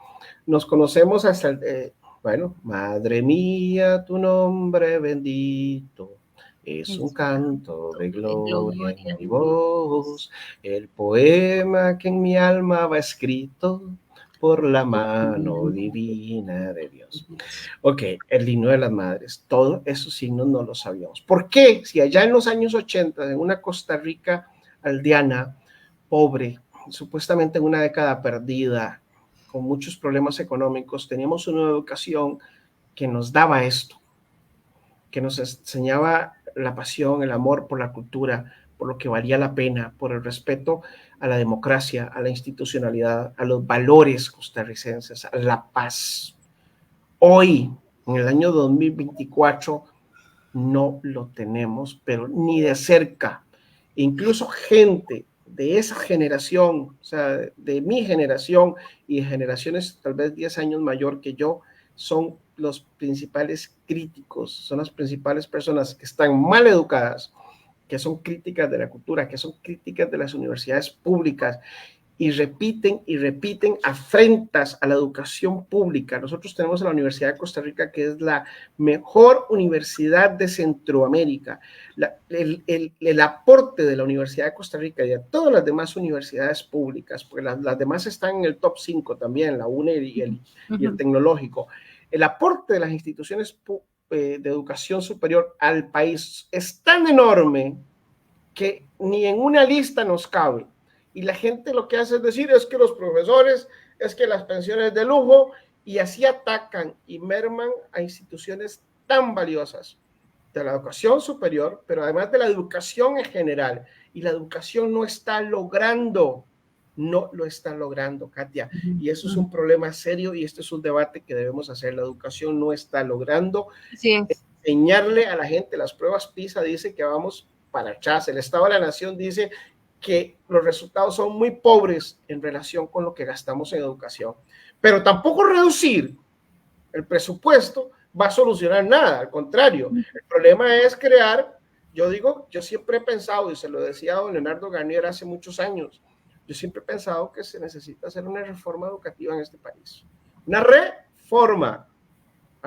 nos conocemos hasta el, bueno, Madre mía, tu nombre bendito, es un canto de gloria en mi voz, el poema que en mi alma va escrito por la mano divina de Dios. Ok, el himno de las madres, todos esos himnos no los sabíamos. ¿Por qué? Si allá en los años 80, en una Costa Rica aldeana, pobre, supuestamente en una década perdida, con muchos problemas económicos, teníamos una educación que nos daba esto, que nos enseñaba la pasión, el amor por la cultura, por lo que valía la pena, por el respeto a la democracia, a la institucionalidad, a los valores costarricenses, a la paz. Hoy, en el año 2024, no lo tenemos, pero ni de cerca. Incluso gente de esa generación, o sea, de mi generación y de generaciones tal vez 10 años mayor que yo, son los principales críticos, son las principales personas que están mal educadas, que son críticas de la cultura, que son críticas de las universidades públicas y repiten afrentas a la educación pública. Nosotros tenemos a la Universidad de Costa Rica, que es la mejor universidad de Centroamérica. El aporte de la Universidad de Costa Rica y de todas las demás universidades públicas, porque las demás están en el top 5 también, la UNED y el Tecnológico. El aporte de las instituciones de educación superior al país es tan enorme que ni en una lista nos cabe. Y la gente lo que hace es decir, es que los profesores, es que las pensiones de lujo, y así atacan y merman a instituciones tan valiosas de la educación superior, pero además de la educación en general. Y la educación no lo está logrando, Katia. Y eso es un problema serio y este es un debate que debemos hacer. La educación no está logrando enseñarle a la gente. Las pruebas PISA dicen que vamos para atrás. El Estado de la Nación dice que los resultados son muy pobres en relación con lo que gastamos en educación. Pero tampoco reducir el presupuesto va a solucionar nada, al contrario. El problema es crear, yo siempre he pensado, y se lo decía a don Leonardo Garnier hace muchos años, yo siempre he pensado que se necesita hacer una reforma educativa en este país. Una reforma,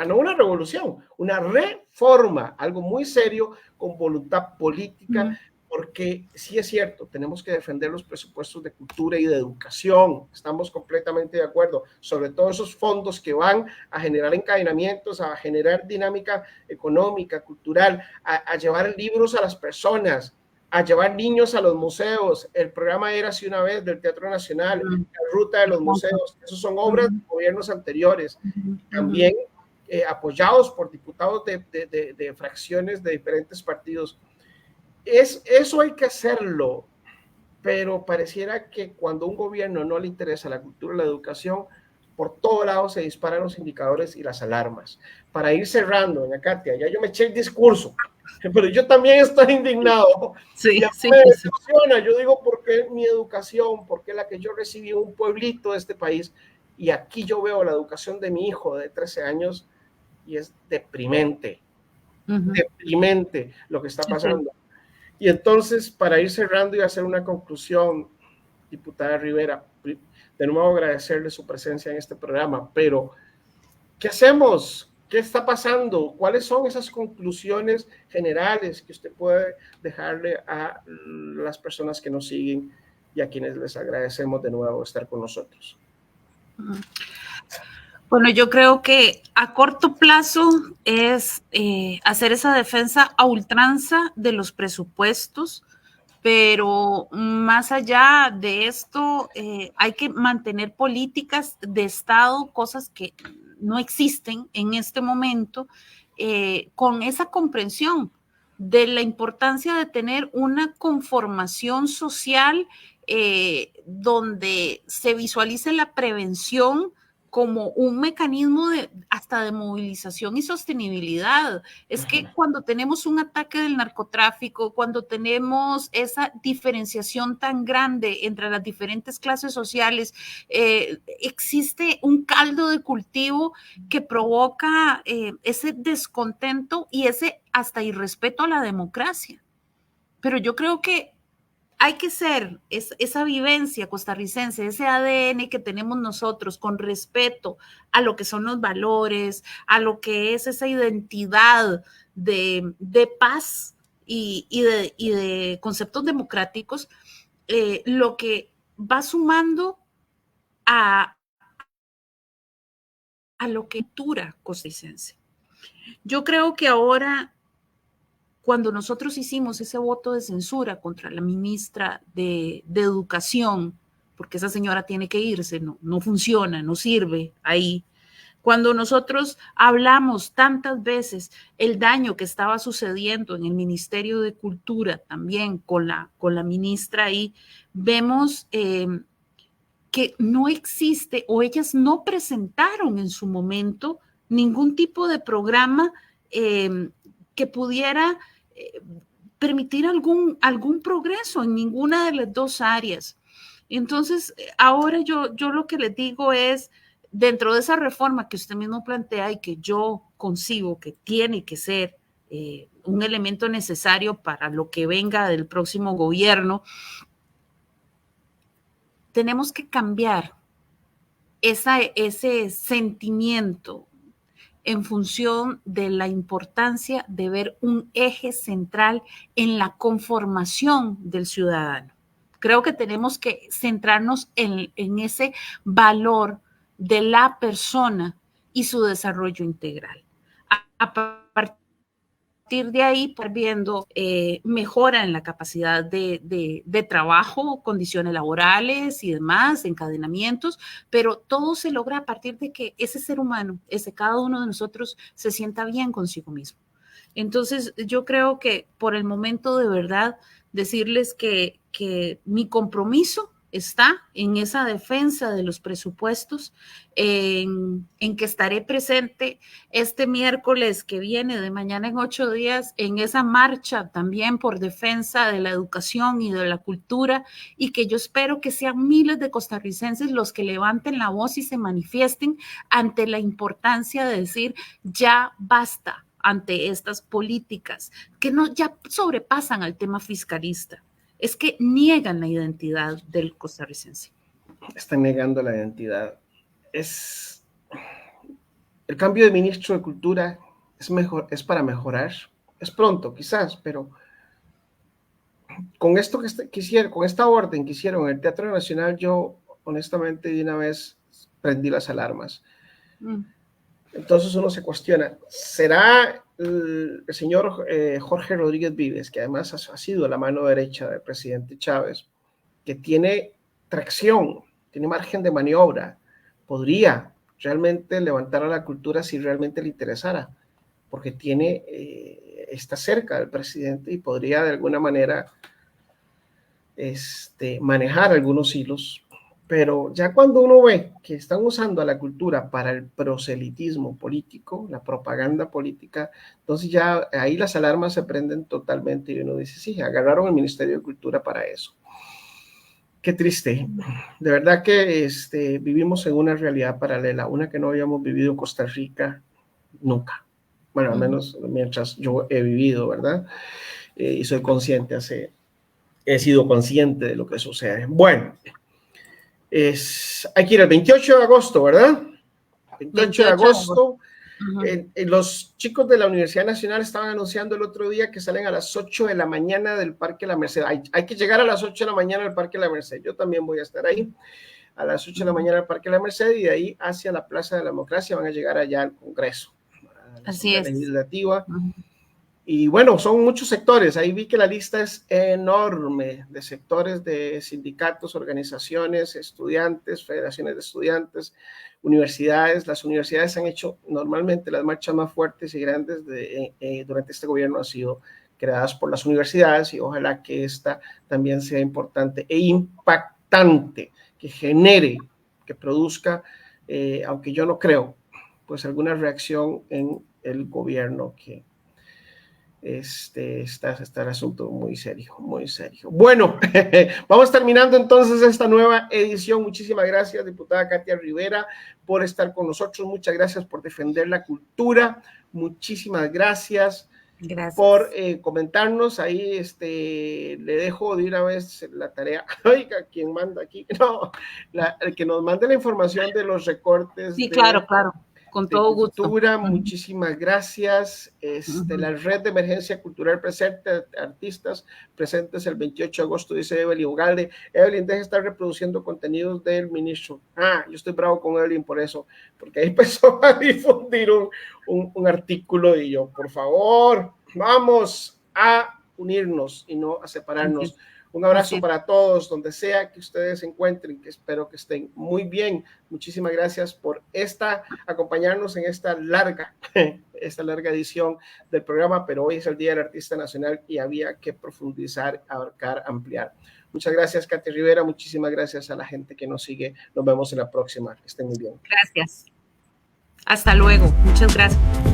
no una revolución, una reforma, algo muy serio, con voluntad política, porque sí es cierto, tenemos que defender los presupuestos de cultura y de educación, estamos completamente de acuerdo, sobre todo esos fondos que van a generar encadenamientos, a generar dinámica económica, cultural, a llevar libros a las personas, a llevar niños a los museos. El programa Érase una vez del Teatro Nacional, la ruta de los museos, esos son obras de gobiernos anteriores, también apoyados por diputados de fracciones de diferentes partidos. Eso hay que hacerlo, pero pareciera que cuando a un gobierno no le interesa la cultura y la educación, por todo lado se disparan los indicadores y las alarmas. Para ir cerrando, doña Katia, ya yo me eché el discurso, pero yo también estoy indignado. Sí, me decepciona. Yo digo, ¿por qué mi educación? ¿Por qué la que yo recibí en un pueblito de este país? Y aquí yo veo la educación de mi hijo de 13 años y es deprimente, deprimente lo que está pasando. Y entonces, para ir cerrando y hacer una conclusión, diputada Rivera, de nuevo agradecerle su presencia en este programa, pero ¿qué hacemos? ¿Qué está pasando? ¿Cuáles son esas conclusiones generales que usted puede dejarle a las personas que nos siguen y a quienes les agradecemos de nuevo estar con nosotros? Bueno, yo creo que a corto plazo es hacer esa defensa a ultranza de los presupuestos, pero más allá de esto hay que mantener políticas de Estado, cosas que no existen en este momento, con esa comprensión de la importancia de tener una conformación social donde se visualice la prevención como un mecanismo hasta de movilización y sostenibilidad. Es que cuando tenemos un ataque del narcotráfico, cuando tenemos esa diferenciación tan grande entre las diferentes clases sociales, existe un caldo de cultivo que provoca ese descontento y ese hasta irrespeto a la democracia. Pero yo creo que hay que ser esa vivencia costarricense, ese ADN que tenemos nosotros con respeto a lo que son los valores, a lo que es esa identidad de paz y de conceptos democráticos, lo que va sumando a lo que cultura costarricense. Yo creo que ahora, cuando nosotros hicimos ese voto de censura contra la ministra de Educación, porque esa señora tiene que irse, no funciona, no sirve ahí. Cuando nosotros hablamos tantas veces el daño que estaba sucediendo en el Ministerio de Cultura, también con la ministra ahí, vemos que no existe, o ellas no presentaron en su momento ningún tipo de programa que pudiera permitir algún progreso en ninguna de las dos áreas. Entonces, ahora yo lo que les digo es, dentro de esa reforma que usted mismo plantea y que yo concibo que tiene que ser un elemento necesario para lo que venga del próximo gobierno, tenemos que cambiar ese sentimiento en función de la importancia de ver un eje central en la conformación del ciudadano. Creo que tenemos que centrarnos en ese valor de la persona y su desarrollo integral. A partir de ahí, viendo mejora en la capacidad de trabajo, condiciones laborales y demás, encadenamientos, pero todo se logra a partir de que ese ser humano, cada uno de nosotros, se sienta bien consigo mismo. Entonces, yo creo que por el momento, de verdad, decirles que mi compromiso está en esa defensa de los presupuestos, en que estaré presente este miércoles que viene, de mañana en 8 días, en esa marcha también por defensa de la educación y de la cultura, y que yo espero que sean miles de costarricenses los que levanten la voz y se manifiesten ante la importancia de decir ya basta ante estas políticas que ya sobrepasan al tema fiscalista. Es que niegan la identidad del costarricense. Están negando la identidad. El cambio de ministro de Cultura es para mejorar. Es pronto, quizás, pero con esto con esta orden que hicieron en el Teatro Nacional, yo honestamente de una vez prendí las alarmas. Entonces uno se cuestiona, ¿será el señor Jorge Rodríguez Vives, que además ha sido la mano derecha del presidente Chávez, que tiene tracción, tiene margen de maniobra, podría realmente levantar a la cultura si realmente le interesara, porque está cerca del presidente y podría de alguna manera manejar algunos hilos? Pero ya cuando uno ve que están usando a la cultura para el proselitismo político, la propaganda política, entonces ya ahí las alarmas se prenden totalmente y uno dice, sí, agarraron el Ministerio de Cultura para eso. Qué triste. De verdad que vivimos en una realidad paralela, una que no habíamos vivido en Costa Rica nunca. Bueno, al menos mientras yo he vivido, ¿verdad? Y soy consciente, he sido consciente de lo que sucede. Bueno. Hay que ir el 28 de agosto, ¿verdad? 28 de agosto. Los chicos de la Universidad Nacional estaban anunciando el otro día que salen a las 8 de la mañana del Parque La Merced. Hay que llegar a las 8 de la mañana al Parque La Merced. Yo también voy a estar ahí a las 8 de la mañana al Parque La Merced y de ahí hacia la Plaza de la Democracia van a llegar allá al Congreso. Así es. Legislativa. Y bueno, son muchos sectores. Ahí vi que la lista es enorme de sectores, de sindicatos, organizaciones, estudiantes, federaciones de estudiantes, universidades. Las universidades han hecho normalmente las marchas más fuertes y grandes durante este gobierno han sido creadas por las universidades y ojalá que esta también sea importante e impactante, que genere, que produzca aunque yo no creo, pues alguna reacción en el gobierno que está el asunto muy serio, muy serio. Bueno, vamos terminando entonces esta nueva edición. Muchísimas gracias, diputada Katia Rivera, por estar con nosotros. Muchas gracias por defender la cultura. Muchísimas gracias. Gracias por comentarnos. Ahí le dejo de una vez la tarea. Oiga, ¿quién manda aquí? No, el que nos mande la información de los recortes. Sí, claro, claro. Con todo gusto. Muchísimas gracias. La Red de Emergencia Cultural presente, artistas presentes el 28 de agosto, dice Evelyn Ugalde. Evelyn, deja de estar reproduciendo contenidos del ministro. Yo estoy bravo con Evelyn por eso, porque ahí empezó a difundir un artículo y yo, por favor, vamos a unirnos y no a separarnos. Sí. Un abrazo para todos, donde sea que ustedes se encuentren, que espero que estén muy bien. Muchísimas gracias por acompañarnos en esta larga edición del programa, pero hoy es el Día del Artista Nacional y había que profundizar, abarcar, ampliar. Muchas gracias, Katia Rivera. Muchísimas gracias a la gente que nos sigue. Nos vemos en la próxima. Que estén muy bien. Gracias. Hasta luego. Muchas gracias.